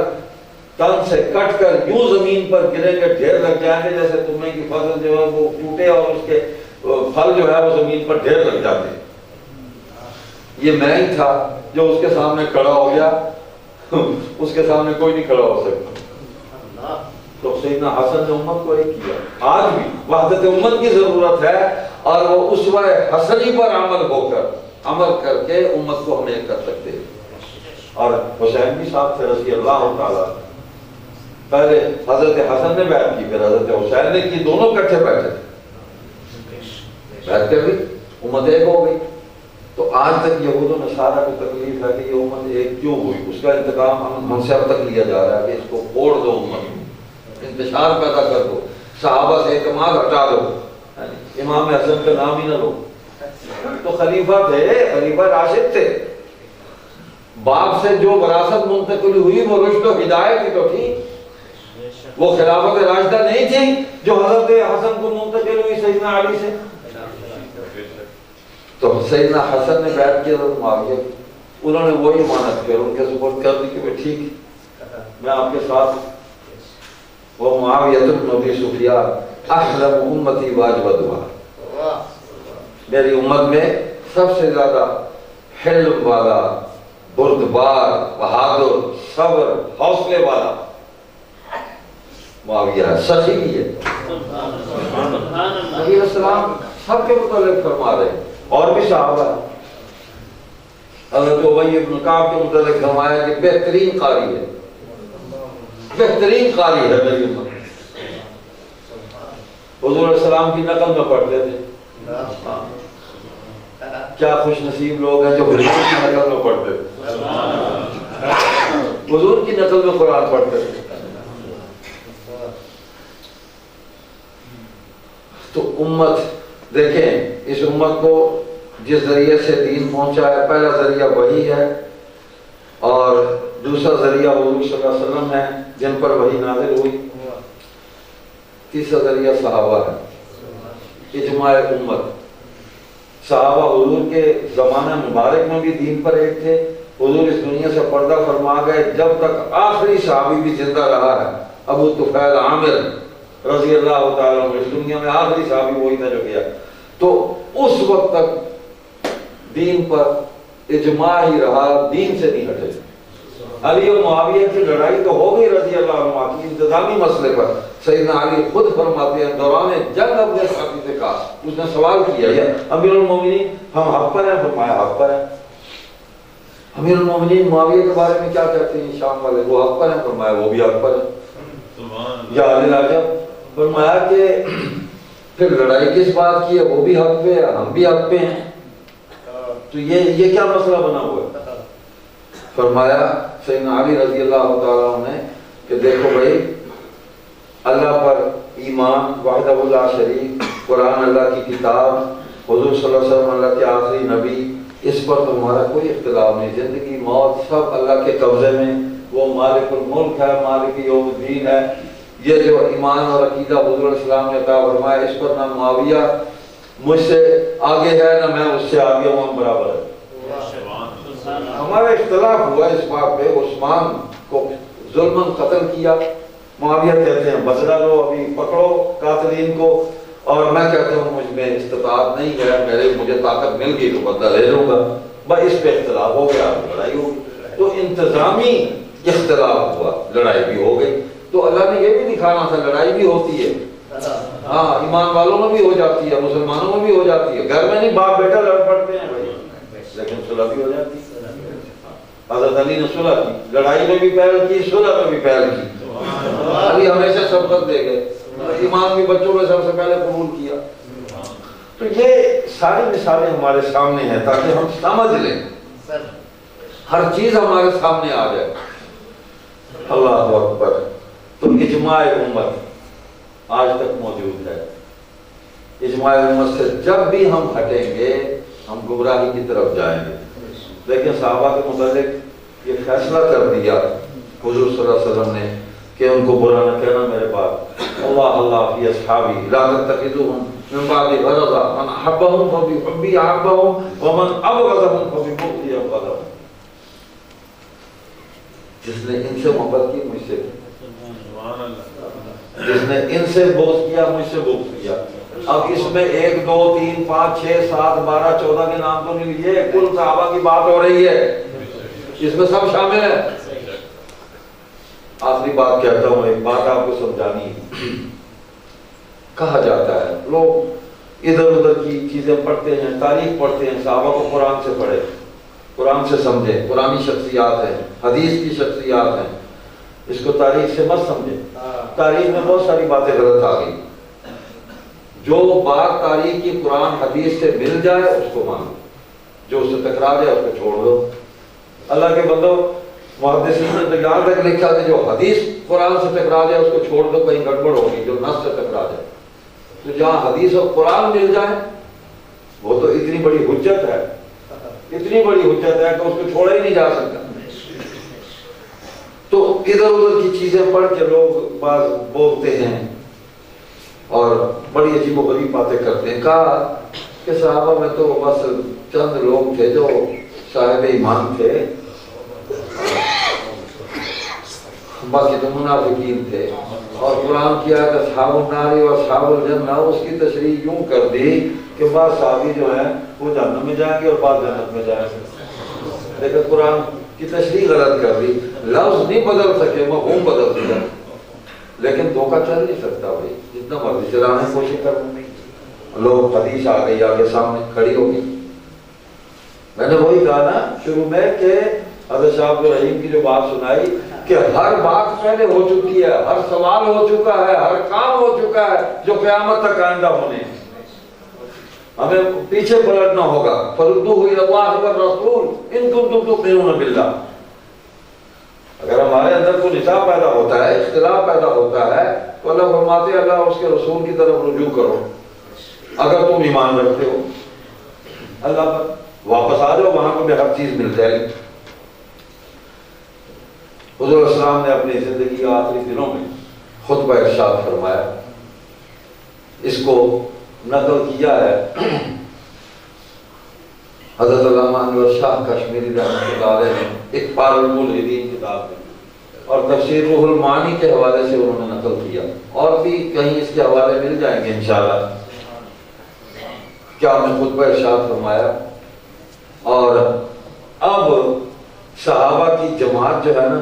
تن سے کٹ کر یوں زمین پر گریں گے، ڈھیر لگ جائیں گے، جیسے تمہیں کی فصل جو ہے وہ ٹوٹے اور اس کے پھل جو ہے وہ زمین پر ڈھیر لگ جاتے۔ یہ میں ہی تھا جو اس کے سامنے کھڑا ہو گیا، اس کے سامنے کوئی نہیں کھڑا ہو سکتا۔ تو سیدنا حسن نے امت کو ایک کیا، آج بھی وحدت امت کی ضرورت ہے، اور وہ اسوہ حسنی پر عمل کر کے امت کو ہم ایک کر سکتے ہیں۔ اور حسین بھی ساتھ تھے رضی اللہ تعالیٰ، پہلے حضرت حسن نے بیعت کی، پھر حضرت حسین نے کی، دونوں کٹھے بیٹھے تھے، بیعت کر لی، امت ایک ہو گئی۔ تو آج تک یہود و نصارہ کو تکلیف ہے کہ یہ امت ایک کیوں ہوئی، اس کا انتقام ہم سے اب تک لیا جا رہا ہے کہ اس کو پھوڑ دو، امت انتشار پیدا کر دو، صحابہ سے اعتماد ہٹا دو، امام حسن کا نام ہی نہ لو۔ تو خلیفہ تھے، خلیفہ راشد تھے، باپ سے جو وراثت منتقل ہوئی وہ رشد و ہدایت ہی تو تھی، وہ خلافت راشدہ نہیں تھی جو حضرت حسن کو منتقل ہوئی سیدنا علی سے۔ تو سیدنا حسن نے بیعت کی حضرت معاویہ کی، انہوں نے وہی امانت کی اور ان کے سپرد کر دی کہ ٹھیک میں آپ کے ساتھ۔ وہ معاویہ بن ابی سفیان احلم امتی واجودها، میری امت میں سب سے زیادہ حلم والا، بردبار، بہادر، صبر، حوصلے والا معاویہ ہے، سخی بھی ہے۔ نبی السلام سب کے متعلق فرما رہے ہیں، اور بھی صحابہ ہیں۔ حضرت ابی بن کعب کے متعلق فرمایا کہ بہترین قاری ہے، بہترین قاری ہے میری امت۔ حضور علیہ السلام کی نقل میں پڑھتے تھے، کیا خوش نصیب لوگ ہیں جو حضور کی نقل میں پڑھتے تھے، حضور کی نقل میں قرآن پڑھتے تھے۔ تو امت دیکھیں، اس امت کو جس ذریعے سے دین پہنچا ہے، پہلا ذریعہ وحی ہے، اور دوسرا ذریعہ حضور صلی اللہ علیہ وسلم ہے جن پر وحی نازل ہوئی، تیسرا ذریعہ صحابہ ہے، اجماع امت۔ صحابہ حضور کے زمانہ مبارک میں بھی دین پر ایک تھے، حضور اس دنیا سے پردہ فرما گئے جب تک آخری صحابی بھی زندہ رہا ہے، ابو طفیل عامر رضی اللہ تعالیٰ عنہ، اس دنیا میں آخری صحابی وہی تھا جو گیا۔ تو اس وقت تک دین پر اجماع ہی رہا، دین سے نہیں ہٹے۔ علی اور معاویہ کی لڑائی تو ہو گئی رضی اللہ عنہ کی انتظامی مسئلے پر، سیدنا علی خود فرماتے ہیں دوران جنگ اپنے ساتھی سے کہا، اس نے سوال کیا یا امیر المومنین ہم حق پر ہیں؟ فرمایا حق پر ہیں۔ امیر المومنین معاویہ کے بارے میں کیا کہتے ہیں شام والے؟ وہ حق پر ہیں؟ فرمایا وہ بھی حق پر ہیں۔ یا علی راجب فرمایا کہ پھر لڑائی کس بات کی ہے؟ وہ بھی حق پہ ہے، ہم بھی حق پہ ہیں، تو یہ کیا مسئلہ بنا ہوا ہے؟ فرمایا سیدنا علی رضی اللہ تعالیٰ عنہ نے کہ دیکھو بھائی، اللہ پر ایمان، وحدہ لا شریک، قرآن اللہ کی کتاب، حضور صلی اللہ علیہ وسلم اللہ کے آخری نبی، اس پر تو ہمارا کوئی اختلاف نہیں، زندگی موت سب اللہ کے قبضے میں، وہ مالک الملک ہے، مالک یوم الدین ہے۔ یہ جو ایمان اور عقیدہ حضور علیہ السلام نے عطا فرمایا، اس پر نہ معاویہ مجھ سے آگے ہے نہ میں اس سے آگے ہوں، ہم برابر ہے۔ ہمارا اختلاف ہوا اس بات پہ، عثمان کو ظلماً قتل کیا، معاویہ کہتے ہیں بدلہ لو، ابھی پکڑو قاتلین کو، اور میں کہتا ہوں مجھ میں استطاعت نہیں ہے، مجھے طاقت مل گئی تو بدلہ لے لوں گا، بس اس پہ اختلاف ہو گیا، لڑائی ہو گئی، تو انتظامی اختلاف ہوا، لڑائی بھی ہو گئی۔ تو اللہ نے یہ بھی دکھانا تھا لڑائی بھی ہوتی ہے، ہاں ایمان والوں میں بھی ہو جاتی ہے، مسلمانوں میں بھی ہو جاتی ہے، گھر میں نہیں باپ بیٹا لڑ پڑتے ہیں بھائی، لیکن صلح بھی ہو جاتی ہے۔ حضرت علی نے صلح کی، لڑائی میں بھی پہل کی، صلح میں بھی پہل کی، علی ہمیشہ سبقت دے گئے، ایمان بھی بچوں میں سب سے پہلے قبول کیا۔ تو یہ ساری مثالیں ہمارے سامنے ہیں تاکہ ہم سمجھ لیں، ہر چیز ہمارے سامنے آ جائے۔ اللہ اکبر۔ تو اجماع امت آج تک موجود ہے، اجماع امت سے جب بھی ہم ہٹیں گے ہم گمراہی کی طرف جائیں گے۔ لیکن صحابہ کے متعلق یہ فیصلہ کر دیا حضور صلی اللہ علیہ وسلم نے کہ ان کو برا نہ کہنا میرے بعد، اللہ اللہ فی اصحابی لا تتخذوهم من بعد غرضا من احبهم فبحبی احبهم ومن ابغضهم فببغضی ابغضهم۔ جس نے ان سے محبت کی مجھ سے، جس نے ان سے بغض کیا مجھ سے بغض کیا۔ اب اس میں 1 2 3 5 6 7 12 14 کے نام تو نہیں لیے، کل صحابہ کی بات ہو رہی ہے، اس میں سب شامل ہے۔ آخری بات کہتا ہوں، ایک بات آپ کو سمجھانی ہے۔ کہا جاتا ہے لوگ ادھر ادھر کی چیزیں پڑھتے ہیں، تاریخ پڑھتے ہیں، صحابہ کو قرآن سے پڑھے، قرآن سے سمجھے، قرآنی شخصیات ہیں، حدیث کی شخصیات ہیں، اس کو تاریخ سے مت سمجھے۔ تاریخ میں بہت ساری باتیں غلط آ گئی، جو بات تاریخ کی قرآن حدیث سے مل جائے اس کو مانو، جو اس سے ٹکرا جائے اس کو چھوڑ دو۔ اللہ کے بندو، محدثین نے تو یہاں تک لکھا کہ جو حدیث قرآن سے ٹکرا جائے اس کو چھوڑ دو، کہیں گڑبڑ ہوگی، جو نص سے ٹکرا جائے۔ تو جہاں حدیث اور قرآن مل جائے وہ تو اتنی بڑی حجت ہے، اتنی بڑی حجت ہے کہ اس کو چھوڑا ہی نہیں جا سکتا۔ تو ادھر ادھر کی چیزیں پڑھ کے لوگ بعض بولتے ہیں اور بڑی عجیب و غریب باتیں کرتے ہیں۔ کہا کہ صحابہ میں تو بس چند لوگ تھے جو صاحب ایمان تھے، باقی تو منافقین تھے، اور قرآن کیا کہ اصحاب النار و اصحاب الجنہ، اس کی تشریح یوں کر دی کہ بعض صحابی جو ہیں وہ جہنم میں جائیں گے اور بعض جنت میں جائیں گے، لیکن قرآن کی تشریح غلط کر دی، لفظ نہیں بدل سکے، مفہوم بدل دیا، لیکن دھوکہ چل نہیں سکتا بھائی، جتنا مرضی چلانے کی کوشش کروں، لوگ حدیث آ گئی آگے سامنے کھڑی ہوگی۔ میں نے وہی کہا نا شروع میں کہ حضرت شاہ عبد الرحیم کی جو بات سنائی کہ ہر بات پہلے ہو چکی ہے، ہر سوال ہو چکا ہے، ہر کام ہو چکا ہے جو قیامت تک آئندہ ہونے، ہمیں پیچھے پلٹنا ہوگا۔ فردوہ الی اللہ والرسول ان کنتم تؤمنون باللہ۔ اگر ہمارے اندر کوئی نزاع پیدا ہوتا ہے، اختلاف پیدا ہوتا ہے، تو اللہ فرماتے ہیں اللہ اس کے رسول کی طرف رجوع کرو، اگر تم ایمان رکھتے ہو اللہ پر واپس آ جاؤ، وہاں پہ ہر چیز مل جائے گی۔ حضور السلام نے اپنی زندگی کے آخری دنوں میں خطبہ ارشاد فرمایا، اس کو نقل کیا ہے حضرت علامہ انور شاہ کشمیری رحمۃ اللہ علیہ نے اقبال الملحدین کتاب میں، اور تفسیر روح المعانی کے حوالے سے انہوں نے نقل کیا، اور بھی کہیں اس کے حوالے مل جائیں گے انشاءاللہ۔ کیا آپ نے خطبہ ارشاد فرمایا، اور اب صحابہ کی جماعت جو ہے نا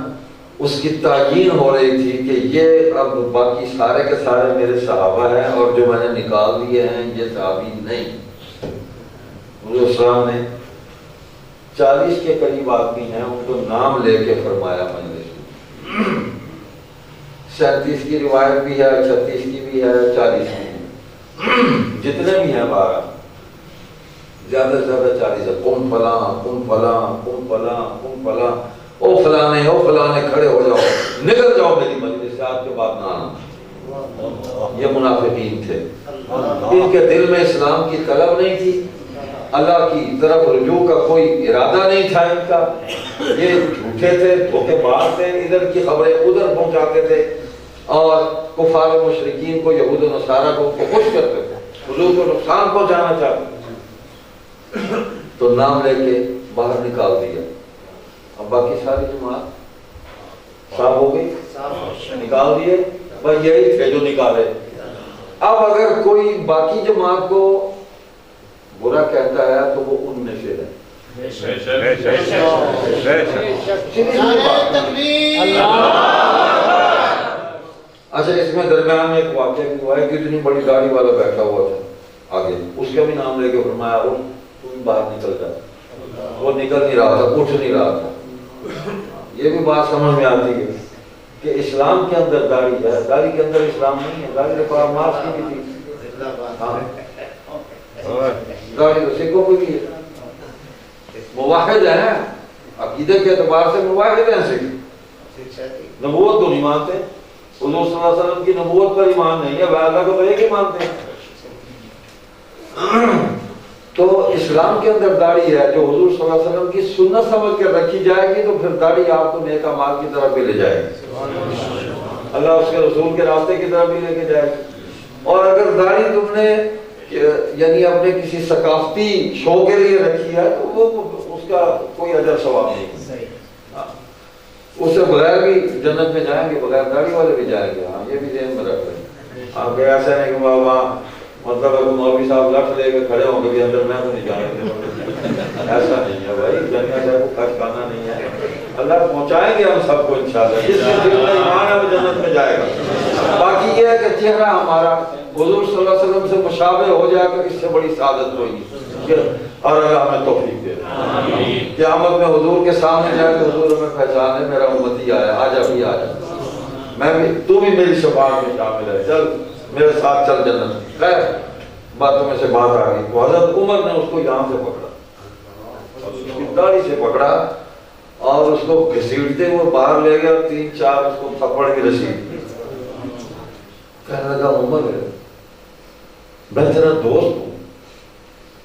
اس کی تعیین ہو رہی تھی کہ یہ اب باقی سارے کے سارے میرے صحابہ ہیں، اور جو میں نے نکال دیے ہیں یہ صحابی نہیں۔ حضور السلام نے 40 کے قریب آدمی ہیں ان کو نام لے کے فرمایا مجلس میں، 37 کی روایت بھی ہے، 36 کی بھی ہے، 40 کی بھی، جتنے بھی ہیں 12 زیادہ سے زیادہ 40 ہے۔ کن فلاں کن فلاں کن فلاں کن فلاں، او فلانے او فلانے کھڑے ہو جاؤ، نکل جاؤ میری مجلس سے، آپ کے بعد نہ آنا۔ یہ منافقین تھے، ان کے دل میں اسلام کی طلب نہیں تھی، اللہ کی طرف رجوع کا کوئی ارادہ نہیں تھا ان کا، یہ جھوٹے تھے، دھوکے باز تھے، ادھر کی خبریں ادھر پہنچاتے تھے، اور کفار و مشرکین کو، یہود و نصارہ کو خوش کرتے تھے۔ حضور کو نقصان پہنچانا چاہتے تو نام لے کے باہر نکال دیا. اب باقی ساری جماعت صاف ہو گئی, نکال دیے, بس یہی تھے جو نکالے. اب اگر کوئی باقی جماعت کو برا کہتا ہے تو وہ ان میں سے ہے. اچھا, اس میں درمیان میں ایک واقعہ بھی ہوا ہے کہ اتنی بڑی داڑھی والا بیٹھا ہوا تھا آگے, اس کا بھی نام لے کے فرمایا تم باہر نکل جا. وہ نکل نہیں رہا تھا, اٹھ نہیں رہا تھا. یہ بھی بات سمجھ میں آتی ہے کہ اسلام کے اندر داڑھی ہے, داڑھی کے اندر اسلام نہیں ہے. داڑھی تو معاف کی بھی تھی, داڑھی تو سکھوں کو بھی ہے. مواحد ہیں, عقیدے کے اعتبار سے مواحد ہیں سکھ. نبوت تو نہیں مانتے, حضور صلی اللہ علیہ وسلم کی نبوت پر ایمان نہیں ہے, اللہ کو تو ایک ہی مانتے ہیں. تو اسلام کے اندر داڑھی ہے جو حضور صلی اللہ علیہ وسلم کی سنت سمجھ کر رکھی جائے گی تو پھر داڑھی آپ کو نیک اعمال کی طرف بھی لے جائے گی, اللہ اس کے رسول کے راستے کی طرف بھی لے کے جائے گی. اور اگر داڑھی تم نے یعنی اپنے کسی ثقافتی شو کے لیے رکھی ہے تو وہ اس کا کوئی اجر ثواب نہیں. اس سے بغیر بھی جنت میں جائیں گے, بغیر داڑھی والے بھی جائیں گے. ہاں, یہ بھی ذہن میں رکھ لیں. آپ کے ایسا نہیں کہ وہاں مطلب اگر مولوی صاحب لٹ لے کے کھڑے ہوں گے بھی اندر میں تو نہیں جانے گے, ایسا نہیں ہے بھائی. جنت ہے وہ کچھ کرنا نہیں ہے, اللہ پہنچائیں گے ہم سب کو انشاءاللہ. جس کے دل میں ایمان ہے وہ جنت میں جائے گا. باقی یہ ہے کہ چہرہ ہمارا حضور صلی اللہ علیہ وسلم سے مشابہ ہو جائے گا, اس سے بڑی سعادت کوئی نہیں. اور اللہ ہمیں توفیق دے. قیامت میں حضور کے سامنے جائے تو حضور ہمیں پہچانے میرا امتی آیا, آجا بھی آجا, میں بھی, تو بھی میری شفاعت میں شامل ہے, چل میرے ساتھ چل جنت. خیر باتوں میں سے بات آ گئی. تو حضرت عمر نے اس کو یہاں سے پکڑا, اس کی داڑھی سے پکڑا اور اس کو گھسیٹتے ہوئے باہر لے گیا, 3-4 اس کو تھپڑ کی رسید دی. کہنے لگا عمر میں تیرا دوست ہوں,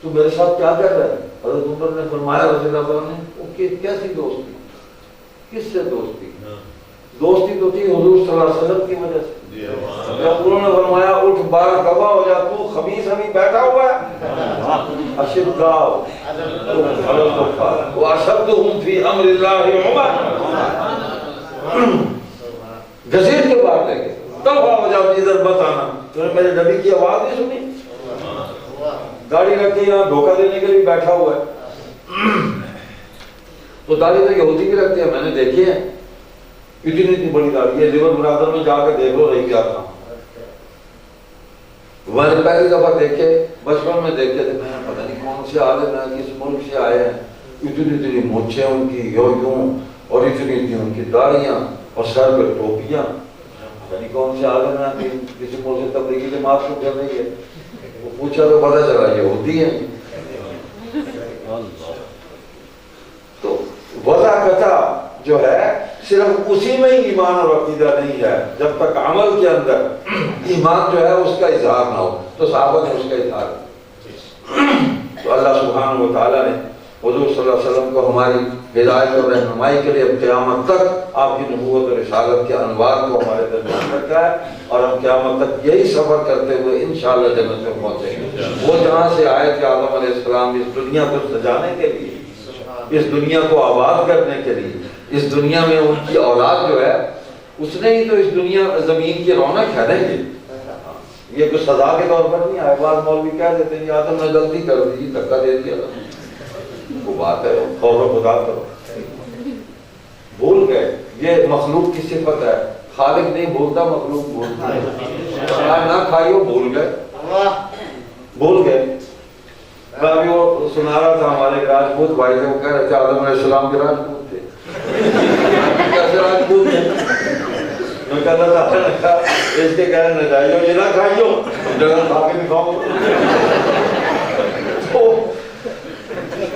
تو میرے ساتھ کیا کر رہا ہے؟ حضرت عمر نے فرمایا رضی اللہ عنہ نے, کیسی دوستی, کس سے دوستی؟ دوستی تو تھی حضور صلی اللہ علیہ وسلم کی وجہ سے. جب انہوں نے فرمایا اٹھ بار کبا ہو جا, تو خبیث ابھی بیٹھا ہوا ہے. اشداء واشدہم فی امر اللہ عمر, گھسیٹ کے باہر لے گئے. دفعہ ہو جا, ادھر مت آنا. تو نے میرے نبی کی آواز نہیں سنی, داڑھی رکھ کے یہاں دھوکہ دینے کے لیے بیٹھا ہوا ہے. تو داڑھی تو یہودی بھی رکھتے ہیں, میں نے دیکھی ہے اتنی بڑی داڑھی ہے. لیبر برادر میں جا کے دیکھ لو رہی کیا تھا. میں نے پہلی دفعہ دیکھے, بچپن میں دیکھتے تھے, میں پتہ نہیں کون سے آ رہے ہیں, کس ملک سے آئے ہیں. اتنی مونچھیں ان کی یوں, اور اتنی ان کی داڑیاں, اور سر پہ ٹوپیاں. پتہ نہیں کون سے آ رہے ہیں, کسی ملک سے تبلیغی جماعت کو کر رہی ہے. وہ پوچھا تو پتہ چلا یہودی ہیں. تو وضع قطع جو ہے صرف اسی میں ہی ایمان اور عقیدہ نہیں ہے, جب تک عمل کے اندر ایمان جو ہے اس کا اظہار نہ ہو. تو صحابہ نے اس کا اظہار کیا. تو اللہ سبحانہ و تعالیٰ نے حضور صلی اللہ علیہ وسلم کو ہماری ہدایت اور رہنمائی کے لیے قیامت تک آپ کی نبوت اور رسالت کے انوار کو ہمارے درمیان رکھا ہے, اور ہم قیامت تک یہی سفر کرتے ہوئے انشاءاللہ جنت میں پہنچیں گے. وہ جہاں سے آئے تھے آدم علیہ السلام اس دنیا کو سجانے کے لیے, اس دنیا کو آباد کرنے کے لیے, اس دنیا میں ان کی اولاد جو ہے اس نے ہی تو اس دنیا زمین کی رونق ہے نہیں. یہ کوئی سزا کے طور پر نہیں آئے. بعض مولوی کہہ دیتے ہیں آدم نے غلطی کر دی, دھکا دے دیا, وہ بات ہے, خوف خدا کرو. بھول گئے, یہ مخلوق کی صفت ہے. خالق نہیں بھولتا, مخلوق بھولتا ہے. نہ کھائیو, بھول گئے. میں ابھی وہ سنا رہا تھا, ہمارے راجپوت بھائی تھے, وہ کہہ رہے تھے آدم علیہ السلام کے راجپوت تھے. کیسے راجپوت تھے؟ میں کہتا تھا اس کے کہنے نہ جائیو, یہ نہ کھائیو, جگہ کھا کے دکھاؤ.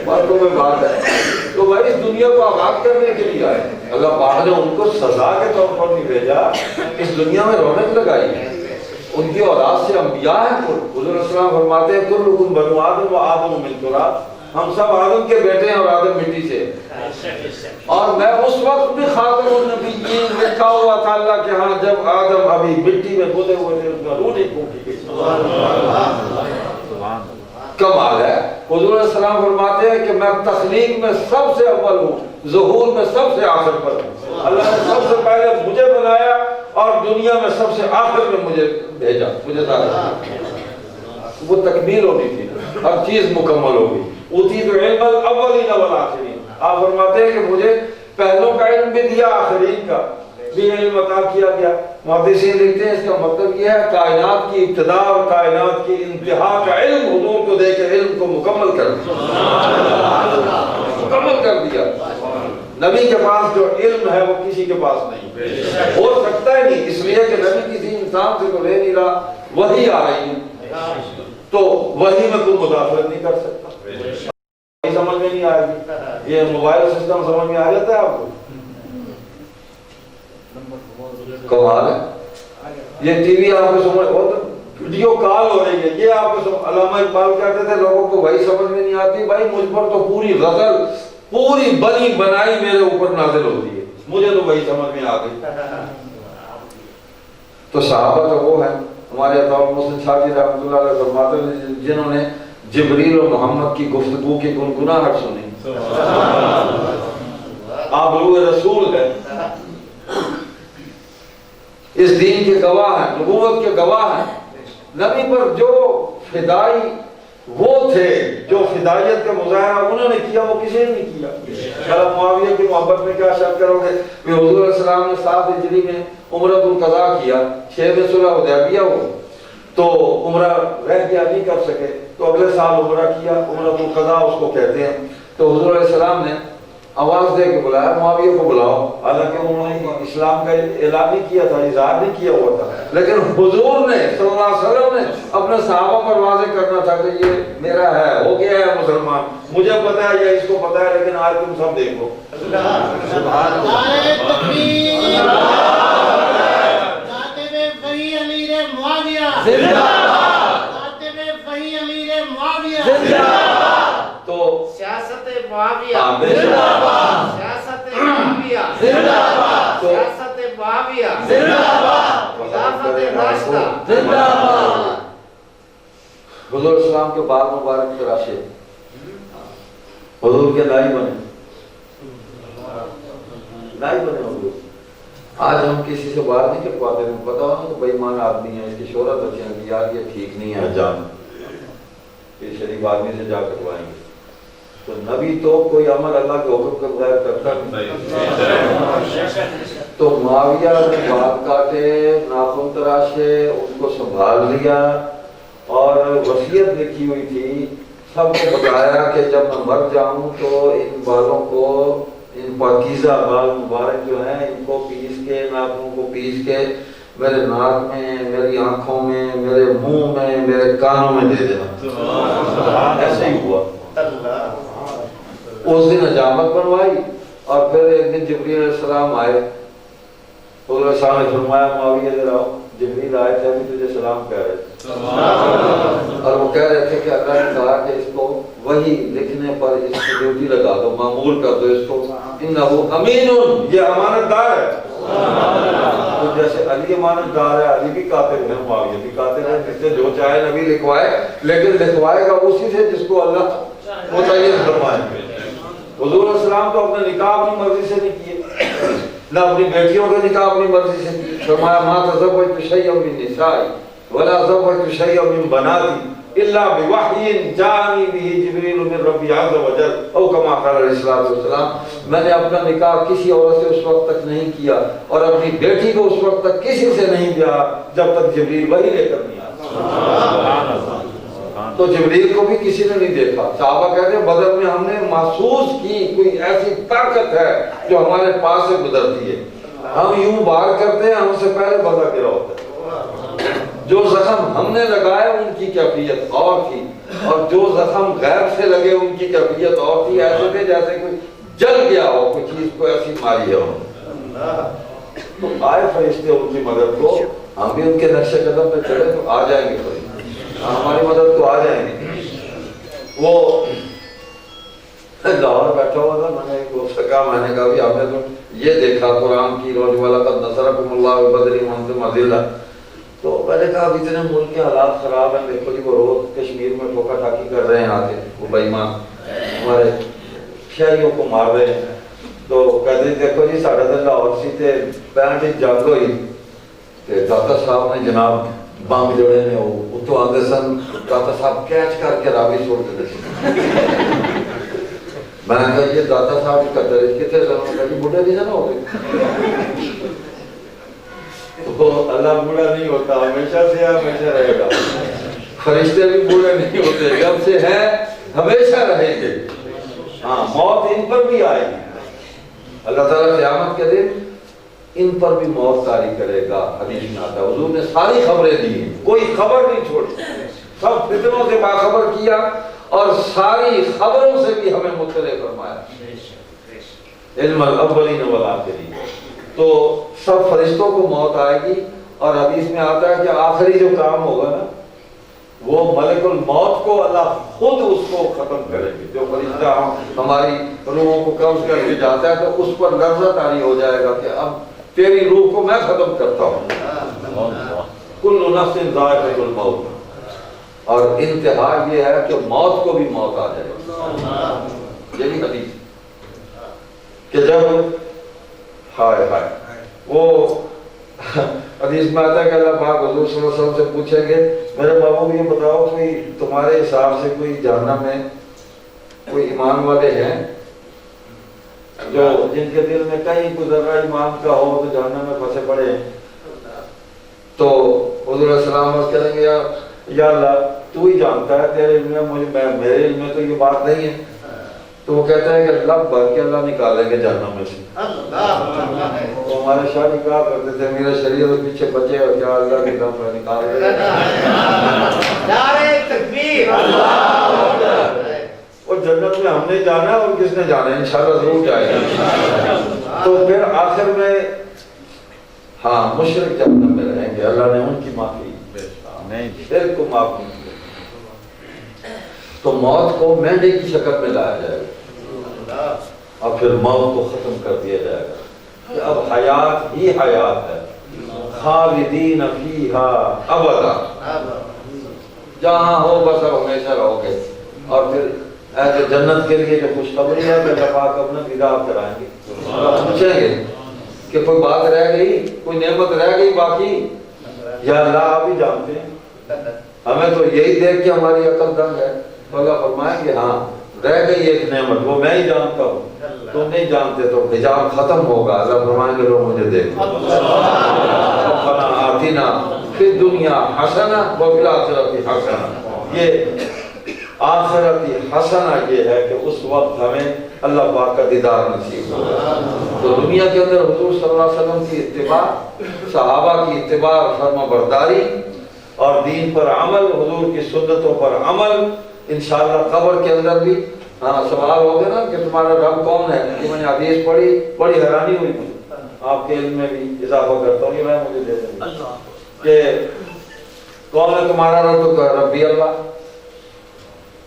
باتوں میں بات ہے. تو بھائی اس دنیا کو آباد کرنے کے لیے آئے. اللہ پاک نے ان کو سزا کے طور پر نہیں بھیجا, اس دنیا میں رونق لگائی. ان کی اولاد سے انبیاء ہیں. حضور صلی اللہ علیہ وسلم فرماتے ہیں کلکم بنو آدم و آدم من تراب, ہم سب آدم کے بیٹے ہیں اور آدم مٹی سے، اور میں اس وقت بھی خاتم النبیین لکھا ہوا تھا اللہ کے ہاں جب آدم ابھی مٹی میں بدے ہوئے تھے، اس کا روح نہیں پھوٹی گئی۔ کمال ہے۔ حضور علیہ السلام فرماتے ہیں کہ میں تخلیق میں سب سے اول ہوں، ظہور میں سب سے آخر پر ہوں۔ اللہ نے سب سے پہلے مجھے بنایا اور دنیا میں سب سے آخر میں مجھے بھیجا، مجھے وہ تکمیل ہونی تھی، ہر چیز مکمل ہوگی۔ اوتیت علم الاولین والآخرین، آپ فرماتے ہیں کہ مجھے پہلوں کا علم بھی دیا، آخرین کا بھی علم عطا کیا گیا۔ محدثین لکھتے ہیں اس کا مطلب یہ ہے کائنات کی ابتدا اور کائنات کی انتہا کا علم حضور کو دے کے علم کو مکمل کر دیا۔ نبی کے پاس جو علم ہے وہ کسی کے پاس نہیں، ہو سکتا ہی نہیں، اس لیے کہ نبی کسی انسان سے تو لے نہیں رہا، وحی آ رہی ہے تو وحی میں کوئی مداخلت نہیں کر سکتا۔ سمجھ میں نہیں آئے گی، یہ موبائل سسٹم سمجھ میں آ جاتا ہے آپ کو؟ کمال ہے۔ یہ ٹی وی آپ کو سمجھ، ویڈیو کال ہو رہی ہے، یہ آپ کو علامہ اقبال کہتے تھے لوگوں کو وہی سمجھ میں نہیں آتی، بھائی مجھ پر تو پوری غزل، پوری بنی بنائی میرے اوپر نازل ہوتی ہے، مجھے تو وہی سمجھ میں آ گئی۔ تو صحابہ تو وہ ہیں، ہمارے عطا المحسن شاہ جی رحمۃ اللہ علیہ فرماتے ہیں جنہوں نے جبریل اور محمد کی گفتگو کی گنگناہٹ سنی، آپ روح رسول ہیں، اس دین کے گواہ ہیں، نبوت کے گواہ ہیں۔ نبی پر جو فدائی وہ تھے، جو فدائیت کا مظاہرہ انہوں نے کیا وہ کسی نے نہیں کیا۔ معاویہ کی محبت میں کیا شک کرو گے کہ حضور علیہ السلام نے 7 ہجری میں عمرۃ القضاء کیا، 6 میں صلح حدیبیہ ہوا تو عمرہ رہ گیا، نہیں کر سکے، تو اگلے سال عمرہ کیا، عمرۃ القضاء اس کو کہتے ہیں۔ تو حضور علیہ السلام نے آواز دے کے بلایا معاویہ کو بلاؤ، حالانکہ انہوں نے اسلام کا اعلان نہیں کیا تھا، اظہار نہیں کیا ہوا تھا، لیکن حضور نے صلی اللہ علیہ وسلم نے اپنے صحابہ پر واضح کرنا تھا کہ یہ میرا ہے، ہو گیا ہے مسلمان، مجھے پتا ہے یا اس کو پتا ہے، لیکن آج تم سب دیکھو۔ تو سیاست معاویہ زندہ باد، سیاست معاویہ زندہ باد، سیاست معاویہ زندہ باد، خلافت راشدہ زندہ باد۔ حضور اسلام کے بال مبارک تراشے، حضور کے نائی بنے، نائی بنے حضور۔ آج ہم کسی سے بات نہیں کر پاتے، ہمیں پتا ہونا کہ بے ایمان آدمی ہے، اس کی شہرت اچھی ہے کہ یار یہ ٹھیک نہیں ہے جان، یہ شریف آدمی سے جا کروائیں گے۔ تو نبی تو کوئی عمل اللہ کے حکم کے بغیر کرتا نہیں۔ تو معاویہ نے بال کاٹے، ناخن تراشے، ان کو سنبھال لیا اور وصیت لکھی ہوئی تھی، سب کو بتایا کہ جب میں مر جاؤں تو ان بالوں کو، ان پاکیزہ بال مبارک جو ہیں ان کو پیس کے، ناخنوں کو پیس کے میرے ناک میں، میری آنکھوں میں، میرے منہ میں، میرے کانوں میں دے دینا۔ ایسے ہی ہوا۔ اس دن حجامت بنوائی اور پھر ایک دن جبریل علیہ السلام آئے، حضور علیہ السلام نے فرمایا معاویہ ادھر آؤ، جبریل آئے تھے ابھی تجھے سلام کہہ رہے تھے، اور وہ کہہ رہے تھے کہ اللہ نے کہا کہ اس کو وہی لکھنے پر اس کی ڈیوٹی لگا دو، معمول کر دو اس کو، انہ امین، یہ امانت دار ہے۔ تو جیسے علی امانت دار ہے، علی بھی کاتب ہے، معاویہ بھی کاتب ہے، جس سے جو چاہے نبی لکھوائے، لیکن لکھوائے گا اسی سے جس کو اللہ متعین فرمائے۔ حضور علیہ السلام تو اپنے نکاح اپنی مرضی سے نہیں کیے، نہ اپنی بیٹیوں کے نکاح اپنی مرضی سے کیے۔ فرمایا ما تزوجت شیئا من نسائی ولا زوجت شیئا من بناتی الا بوحی جاءنی به جبریل من ربی عز وجل او کما قال علیہ الصلوۃ والسلام۔ میں نے اپنا نکاح کسی عورت سے اس وقت تک نہیں کیا اور اپنی بیٹی کو اس وقت تک کسی سے نہیں دیا جب تک جبریل وحی لے کر نہیں آیا۔ تو جبریل کو بھی کسی نے نہیں دیکھا۔ صحابہ کہتے ہیں بدر میں ہم نے محسوس کی کوئی ایسی طاقت ہے جو ہمارے پاس سے گزرتی ہے، ہم یوں بار کرتے ہیں، ہم سے پہلے بدر گرا ہوتا ہے۔ جو زخم ہم نے لگائے ان کی کیفیت اور تھی، اور جو زخم غیر سے لگے ان کی کیفیت اور تھی، ایسے تھے جیسے کوئی جل گیا ہو، کوئی چیز کو ایسی ماری ہو۔ تو آئے فرشتے ان کی مدد کو، ہم بھی ان کے نقش قدم پہ چلے تو آ جائیں گے، ہماری مدد تو آ جائیں گے۔ وہ لاہور بیٹھا ہوا تھا، میں نے اس سے کہا، میں نے کہا بھی آپ نے تو یہ دیکھا قرآن کی روز والا قد نصرکم اللہ بدر وانتم اذلہ، تو میں نے کہا اب اتنے ملک کے حالات خراب ہیں، دیکھو جی وہ روز کشمیر میں ٹھوکا ٹھاکی کر رہے ہیں آ کے، وہ بے ایمان ہمارے شہریوں کو مار رہے ہیں، تو کہتے دیکھو جی ساڑھے تو لاہور سی تے 65 جنگ ہوئی تے داتا صاحب نے جناب بم جڑے نے وہ اتوں آتے سن، داتا صاحب کیچ کر کے راوی چھوڑ دیتے سن۔ میں نے کہا یہ داتا صاحب کی قدر کتنے سن؟ کہا جی بڑھے بھی نہ ہو گئے۔ تو اللہ بوڑھا نہیں ہوتا، ہمیشہ سے ہمیشہ رہے گا، فرشتے بھی بوڑھے نہیں ہوتے، جب سے ہے ہمیشہ رہیں گے۔ ہاں موت ان پر بھی آئے گی، اللہ تعالیٰ قیامت کے دن ان پر بھی موت طاری کرے گا۔ حدیث میں آتا ہے حضور نے ساری خبریں دی ہیں، کوئی خبر نہیں چھوڑی، سب فتنوں سے باخبر کیا اور ساری خبروں سے بھی ہمیں مطلع فرمایا، علم الاولین والآخرین۔ تو سب فرشتوں کو موت آئے گی، اور حدیث میں آتا ہے کہ آخری جو کام ہوگا نا وہ ملک الموت کو اللہ خود اس کو ختم کرے گی۔ جو فرشتہ ہماری روحوں کو قبض کر کے جاتا ہے تو اس پر لرزہ طاری ہو جائے گا کہ اب تیری روح کو میں ختم کرتا ہوں، کل نفس ذائقۃ الموت، اور انتہا یہ ہے کہ موت کو بھی موت آ جائے گی۔ یہی حدیث کہ جب ہائے ہائے وہ حدیث میں آتا ہے کہ اللہ پاک حضور صلی اللہ علیہ وسلم سے پوچھیں گے میرے بابو یہ بتاؤ کوئی تمہارے حساب سے کوئی جہنم میں کوئی ایمان والے ہیں جو جن کے دل میں کہیں گزرا ایمان کا ہو تو جہنم میں پھنسے پڑے ہیں؟ تو حضور علیہ السلام کہیں گے یا اللہ تو ہی جانتا ہے، تیرے علم میں میرے علم میں تو یہ بات نہیں ہے۔ تو وہ کہتا ہے کہ اللہ بھر کے اللہ نکالیں گے جہنم میں سے۔ تو ہمارے شاہ جی کہا کرتے تھے میرا شریعت کے پیچھے بچے اور کیا اللہ کی طرف نکال رہے نعرہ تکبیر، اور جنت میں ہم نے جانا ہے اور کس نے جانا ہے، انشاءاللہ ضرور جائے گا۔ تو پھر آخر میں ہاں مشرک جہنم میں رہیں گے، اللہ نے ان کی معافی شرک کو معاف نہیں کیا، تو موت کو مینڈے کی شکل میں لایا جائے گا اور پھر موت کو ختم کر دیا جائے گا کہ اب حیات ہی حیات ہے، خالدین فیہا ابدا، جہاں ہو بس اب ہمیشہ رہو گے۔ اور پھر ایسے جنت کے لیے جو خوشخبری ہے کہ اللہ پاک اپنا دیدار کرائیں گے، پوچھیں گے کہ کوئی بات رہ گئی، کوئی نعمت رہ گئی باقی، یا اللہ آپ ہی جانتے ہیں، ہمیں تو یہی دیکھ کے ہماری عقل دنگ ہے۔ تو اللہ فرمائیں گے ہاں رہ گئی ایک نعمت، وہ میں ہی جانتا ہوں، تم نہیں جانتے، تو حجاب ختم ہوگا۔ اللہ فرمائیں گے لوگ مجھے دیکھو، ربنا آتنا فی الدنیا حسنہ وفی الآخرۃ حسنہ، یہ آخرتی حسنہ یہ ہے کہ اس وقت ہمیں اللہ پاک کا دیدار نصیب ہوگا۔ تو دنیا کے اندر حضور صلی اللہ علیہ وسلم کی اتباع، صحابہ کی اتباع اور فرما برداری اور دین پر عمل، حضور کی سنتوں پر عمل، انشاءاللہ قبر کے اندر بھی ہاں سوال ہوگا نا کہ تمہارا رب کون ہے، کہ میں نے حدیث پڑھی، بڑی حیرانی ہوئی مجھے، آپ کے علم میں بھی اضافہ کرتا ہوں، یہ میں مجھے دے دیں کہ کون ہے تمہارا رب، تو ربی اللہ،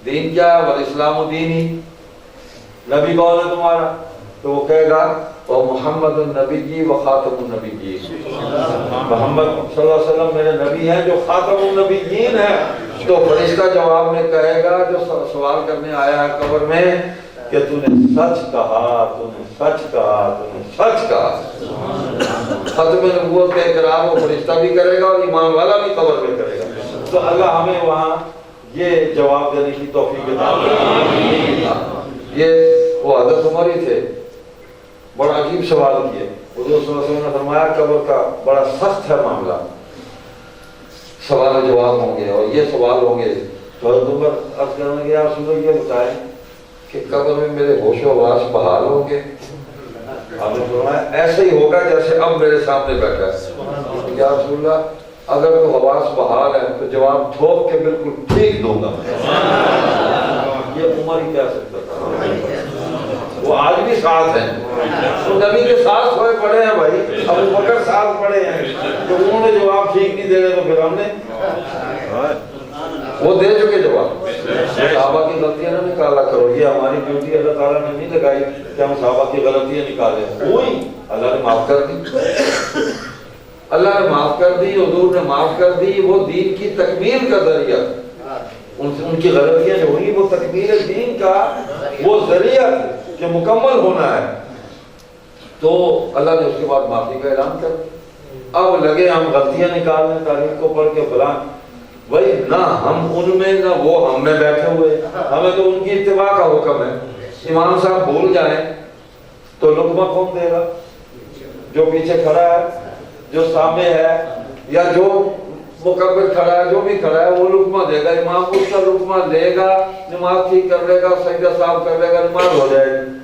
دین کیا ہے، والاسلام دینی، نبی کون ہے تمہارا، تو وہ کہے گا وہ محمد النبی و خاتم النبیین، محمد صلی اللہ علیہ وسلم میرے نبی ہیں جو خاتم النبیین ہیں۔ تو فرشتہ جواب میں کہے گا جو سوال کرنے آیا ہے قبر میں کہ تو نے سچ کہا، تو نے سچ کہا، تو نے سچ کہا۔ ختم نبوت کا اقرار وہ فرشتہ بھی کرے گا اور ایمان والا بھی قبر میں کرے گا۔ تو اللہ ہمیں وہاں یہ جواب دینے کی توفیق عطا فرمائے۔ یہ وہ حضرت عمر ہی تھے، بڑا عجیب سوال کیے، حضور صلی اللہ علیہ وسلم نے فرمایا قبر کا بڑا سخت ہے معاملہ، سوال و جواب ہوں گے اور یہ سوال ہوں گے۔ تو حضرت عمر عرض کرنے لگے یا رسول اللہ یہ بتائیں کہ قبر میں میرے ہوش و حواس بحال ہوں گے؟ آپ نے فرمایا ایسے ہی ہوگا جیسے اب میرے سامنے بیٹھا ہے۔ یا رسول اللہ اگر تو حواس بحال ہے تو جواب ٹھوک کے بالکل ٹھیک دوں گا۔ یہ عمر ہی کہہ سکتا تھا، وہ آج بھی ساتھ ہیں، تو نبی کے ساتھ ہوئے پڑے ہیں بھائی، ابو بکر ساتھ پڑے ہیں، تو انہوں نے جواب ٹھیک نہیں دے رہے تو پھر ہم نے وہ دے چکے جواب. صحابہ کی غلطیاں نہ نکالا کرو. یہ ہماری ڈیوٹی اللہ تعالیٰ نے نہیں لگائی کہ ہم صحابہ کی غلطیاں نکالیں. ہوئی اللہ نے معاف کر دی. اللہ نے معاف کر دی, حضور نے معاف کر دی. وہ دین کی تکمیل کا ذریعہ, ان کی غلطیاں جو ہوئی وہ تکمیل دین کا وہ ذریعہ تھے کہ مکمل ہونا ہے. تو اللہ نے اس کے بعد معافی کا اعلان کر دیا. اب لگے ہم غلطیاں نکالنے تاریخ کو پڑھ کے فلاں. بھائی نہ ہم ان میں نہ وہ ہم میں بیٹھے ہوئے, ہمیں تو ان کی اتباع کا حکم ہے. امام صاحب بھول جائیں تو لقمہ کون دے گا؟ جو پیچھے کھڑا ہے, جو سامنے ہے, یا جو مکبر کھڑا ہے, جو بھی کھڑا ہے وہ لقمہ دے گا. امام اس کا لقمہ لے گا, نماز ٹھیک کر لے گا, سجدہ صاف کر لے گا, نماز ہو جائے گی.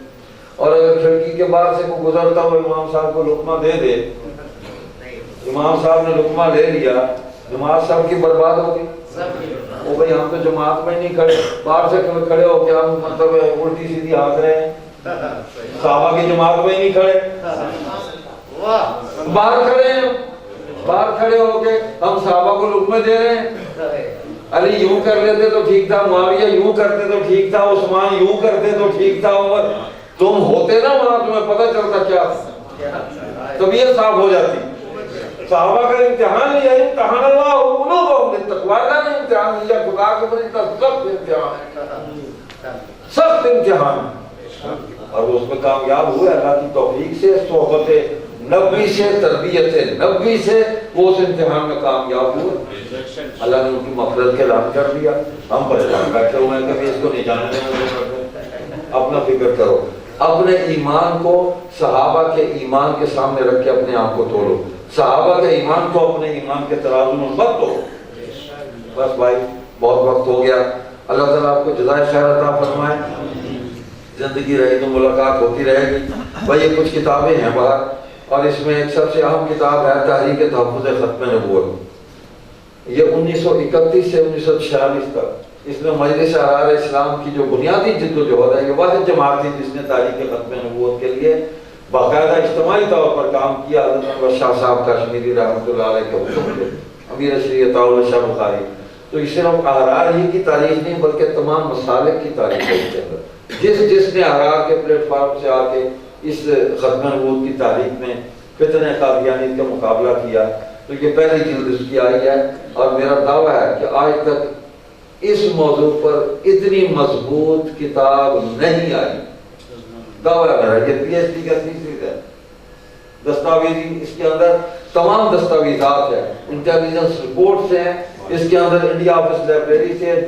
اور اگر کھڑکی کے باہر سے کوئی گزرتا ہو امام صاحب کو لقمہ دے دے, امام صاحب نے لقمہ لے لیا, نماز سب کی برباد ہوگی. وہ بھئی ہم تو جماعت میں نہیں کھڑے, باہر سے کھڑے ہو کے ہم مطلب الٹی سیدھی ہانک رہے ہیں. صحابہ کی جماعت میں نہیں کھڑے, باہر کھڑے ہیں, باہر کھڑے ہو کے ہم صحابہ کو لقمے دے رہے ہیں. علی یوں کر لیتے تو ٹھیک تھا, معاویہ یوں کرتے تو ٹھیک تھا, عثمان یوں کرتے تو ٹھیک تھا. عمر تم ہوتے نا وہاں, تمہیں پتہ چلتا کیا طبیعت صاف ہو جاتی. صحابہ کا امتحان لیا, امتحان اللہ قلوبہم للتقویٰ. اللہ نے امتحان لیا, خدا کے بڑی سخت امتحان, سخت امتحان, اور وہ اس میں کامیاب ہوئے اللہ کی توفیق سے, صحبت نبی سے, تربیت نبی سے وہ اس امتحان میں کامیاب ہوئے. اللہ نے ان کی مغفرت کے اعلان کر دیا. ہم پریشان بیٹھے ہوئے ہیں, کبھی اس کو نہیں جانتے. اپنا فکر کرو, اپنے ایمان کو صحابہ کے ایمان کے سامنے رکھ کے اپنے آپ کو تولو. صحابہ کے ایمان کو اپنے ایمان کے ترازو میں مت دو. بس بھائی بہت وقت ہو گیا. اللہ تعالیٰ آپ کو جزائے خیر عطا فرمائے. زندگی رہی تو ملاقات ہوتی رہے گی. بھائی یہ کچھ کتابیں ہیں باہر, اور اس میں ایک سب سے اہم کتاب ہے تحریک تحفظ ختم نبوت. یہ 1931 سے 1946 تک اس میں مجلس احرار اسلام کی جو بنیادی جد و جہد ہے, یہ واحد جماعت تھی جس نے تحریک ختم نبوت کے لیے باقاعدہ اجتماعی طور پر کام کیا. حضرت انور شاہ صاحب کشمیری رحمۃ اللہ علیہ کے حکم سے, امیر شریعت اللہ شاہ بخاری. تو اس صرف احرار ہی کی تاریخ نہیں بلکہ تمام مسالک کی تاریخ ہے. اس کے اندر جس نے احرار کے پلیٹ فارم سے آ کے اس ختم نبوت کی تاریخ میں فتنہ قادیانی کا مقابلہ کیا, تو یہ پہلی جلد اس کی آئی ہے. اور میرا دعویٰ ہے کہ آج تک اس موضوع پر اتنی مضبوط کتاب نہیں آئی. دعویٰ ہے, یہ پی ایچ ڈی کا تیسری ہے. دستاویزی اس کے اندر تمام دستاویزات ہیں, انٹیلیجنس رپورٹس ہیں اس کے اندر, انڈیا آفس لائبریری سے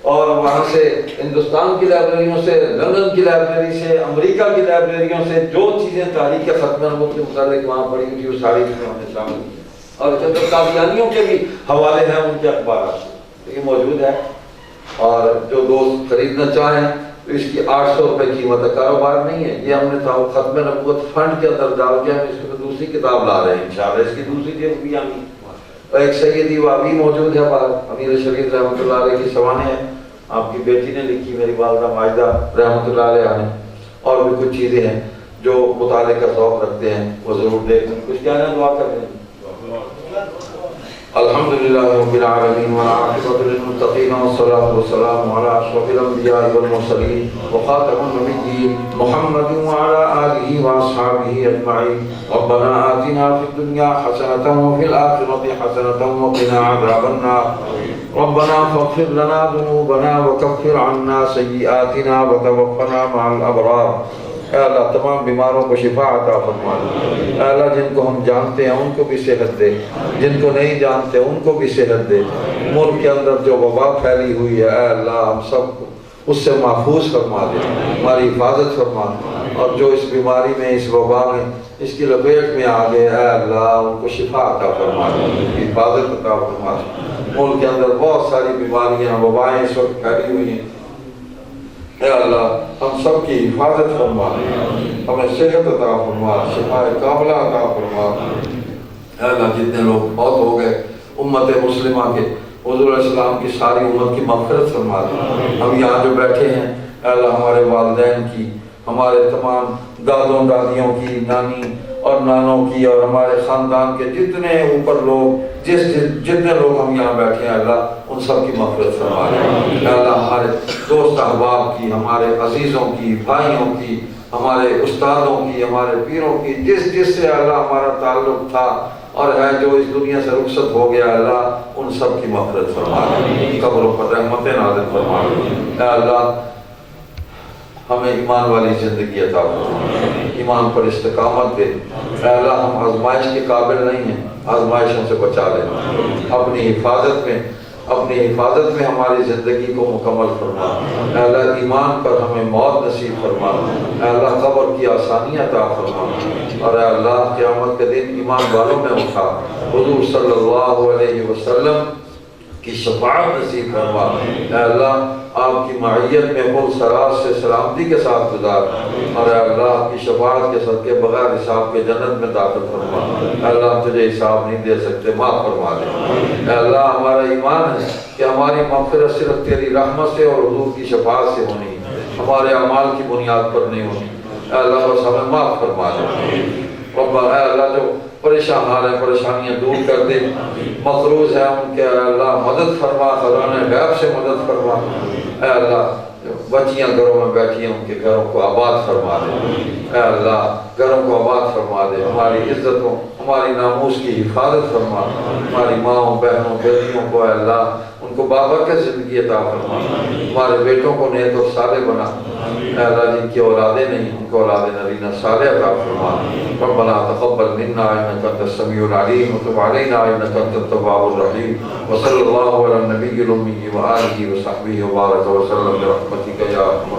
اور وہاں سے ہندوستان کی لائبریریوں سے, لندن کی لائبریری سے, امریکہ کی لائبریریوں سے جو چیزیں تاریخ ختم نبوت کے متعلق وہاں پڑھی ہوئی تھی وہ ساری چیزیں ہم نے شامل کی. اور قادیانیوں کے بھی حوالے ہیں ان کے اخبارات, یہ موجود ہے. اور جو دوست خریدنا چاہیں تو اس کی 800 روپے قیمت ہے, کاروبار نہیں ہے. یہ ہم نے ختم نبوت فنڈ کے اندر ڈال کے ہم اس کی دوسری کتاب لا رہے ہیں انشاءاللہ. اس کی دوسری جلد بھی آنی. ایک سیدی وابی موجود ہے باہر, امیر شریف رحمۃ اللہ علیہ کی سوانح ہے, آپ کی بیٹی نے لکھی, میری والدہ ماجدہ رحمۃ اللہ علیہ نے. اور بھی کچھ چیزیں ہیں جو مطالعے کا ذوق رکھتے ہیں وہ ضرور دیکھیں. کچھ کہنا ہے, دعا کر رہے ہیں. الحمدللہ رب العالمین والعاقبۃ للمتقین والصلاۃ والسلام علی اشرف الانبیاء والمرسلین وخاتم النبیین محمد وعلی آلہ واصحابہ اجمعین. ربنا آتنا فی الدنیا حسنۃ وفی الآخرۃ حسنۃ وقنا عذاب النار. ربنا فاغفر لنا ذنوبنا وکفر عنا سیئاتنا وتوفنا مع الابرار. اے اللہ تمام بیماروں کو شفا عطا فرما. اے اللہ جن کو ہم جانتے ہیں ان کو بھی صحت دے, جن کو نہیں جانتے ان کو بھی صحت دے. ملک کے اندر جو وبا پھیلی ہوئی ہے اے اللہ ہم سب کو اس سے محفوظ فرما دے, ہماری حفاظت فرما. اور جو اس بیماری میں, اس وبا میں, اس کی لپیٹ میں آ گئے اے اللہ ان کو شفا عطا فرما دے, ان کی حفاظت عطا فرما دے. ملک کے اندر بہت ساری بیماریاں, وبائیں اس وقت پھیلی ہوئی ہیں. اے اللہ ہم سب کی حفاظت فرما, ہمیں صحت عطا فرما, شفاء کاملہ عطا فرما. اے اللہ جتنے لوگ بہت ہو گئے امت مسلمہ کے, حضور علیہ السلام کی ساری امت کی مغفرت فرما دے. ہم یہاں جو بیٹھے ہیں اے اللہ ہمارے والدین کی, ہمارے تمام دادوں دادیوں کی, نانی اور نانوں کی اور ہمارے خاندان کے جتنے اوپر لوگ جتنے لوگ ہم یہاں بیٹھے ہیں اللہ ان سب کی مغفرت فرما دے اے اللہ ہمارے دوست احباب کی، ہمارے عزیزوں کی، بھائیوں کی، ہمارے استادوں کی، ہمارے پیروں کی، جس سے اللہ ہمارا تعلق تھا اور ہے جو اس دنیا سے رخصت ہو گیا اللہ ان سب کی مغفرت فرما دے، قبروں پر رحمت نازل فرما دے اے اللہ ہمیں ایمان والی زندگی عطا فرما، ایمان پر استقامت دے اے اللہ ہم آزمائش کے قابل نہیں ہیں، آزمائشوں سے بچا لے، اپنی حفاظت میں ہماری زندگی کو مکمل فرما اے اللہ ایمان پر ہمیں موت نصیب فرما اے اللہ قبر کی آسانی عطا فرما اور اے اللہ قیامت کے دن ایمان والوں میں اٹھا، حضور صلی اللہ علیہ وسلم کی شفاعت نصیب فرما اے اللہ آپ کی معیت میں خود سراج سے سلامتی کے ساتھ گزار اور اے اللہ آپ کی شفاعت کے صدقے بغیر حساب کے جنت میں داخل فرما اے اللہ ہم تجھے حساب نہیں دے سکتے، معاف فرما دے اے اللہ ہمارا ایمان ہے کہ ہماری مغفرت صرف تیری رحمت سے اور حضور کی شفاعت سے ہونی، ہمارے اعمال کی بنیاد پر نہیں ہونی اے اللہ بس ہمیں معاف فرما دے رب اے اللہ جو پریشان حال ہے پریشانیاں دور کر دے، مقروض ہے ان کے اے اللہ مدد فرما، خزانہ غیب سے مدد فرما اے اللہ بچیاں گھروں میں بیٹھی ہیں ان کے گھروں کو آباد فرما دے اے اللہ گھروں کو آباد فرما دے، ہماری عزتوں ہماری ناموس کی حفاظت فرما، ہماری ماؤں بہنوں بیٹیوں کو اے اللہ ان کو بابرکت زندگی عطا فرما، ہمارے بیٹوں کو نیک اور صالح بنا اے اللہ جن کی اولادیں نہیں ان کو اولاد نرینہ صالح عطا فرما ربنا تقبل منا انك انت السميع العليم وتب علينا انك انت التواب الرحيم وصلى الله على النبي الامي وآله وصحبه وبارك وسلم برحمتك يا ارحم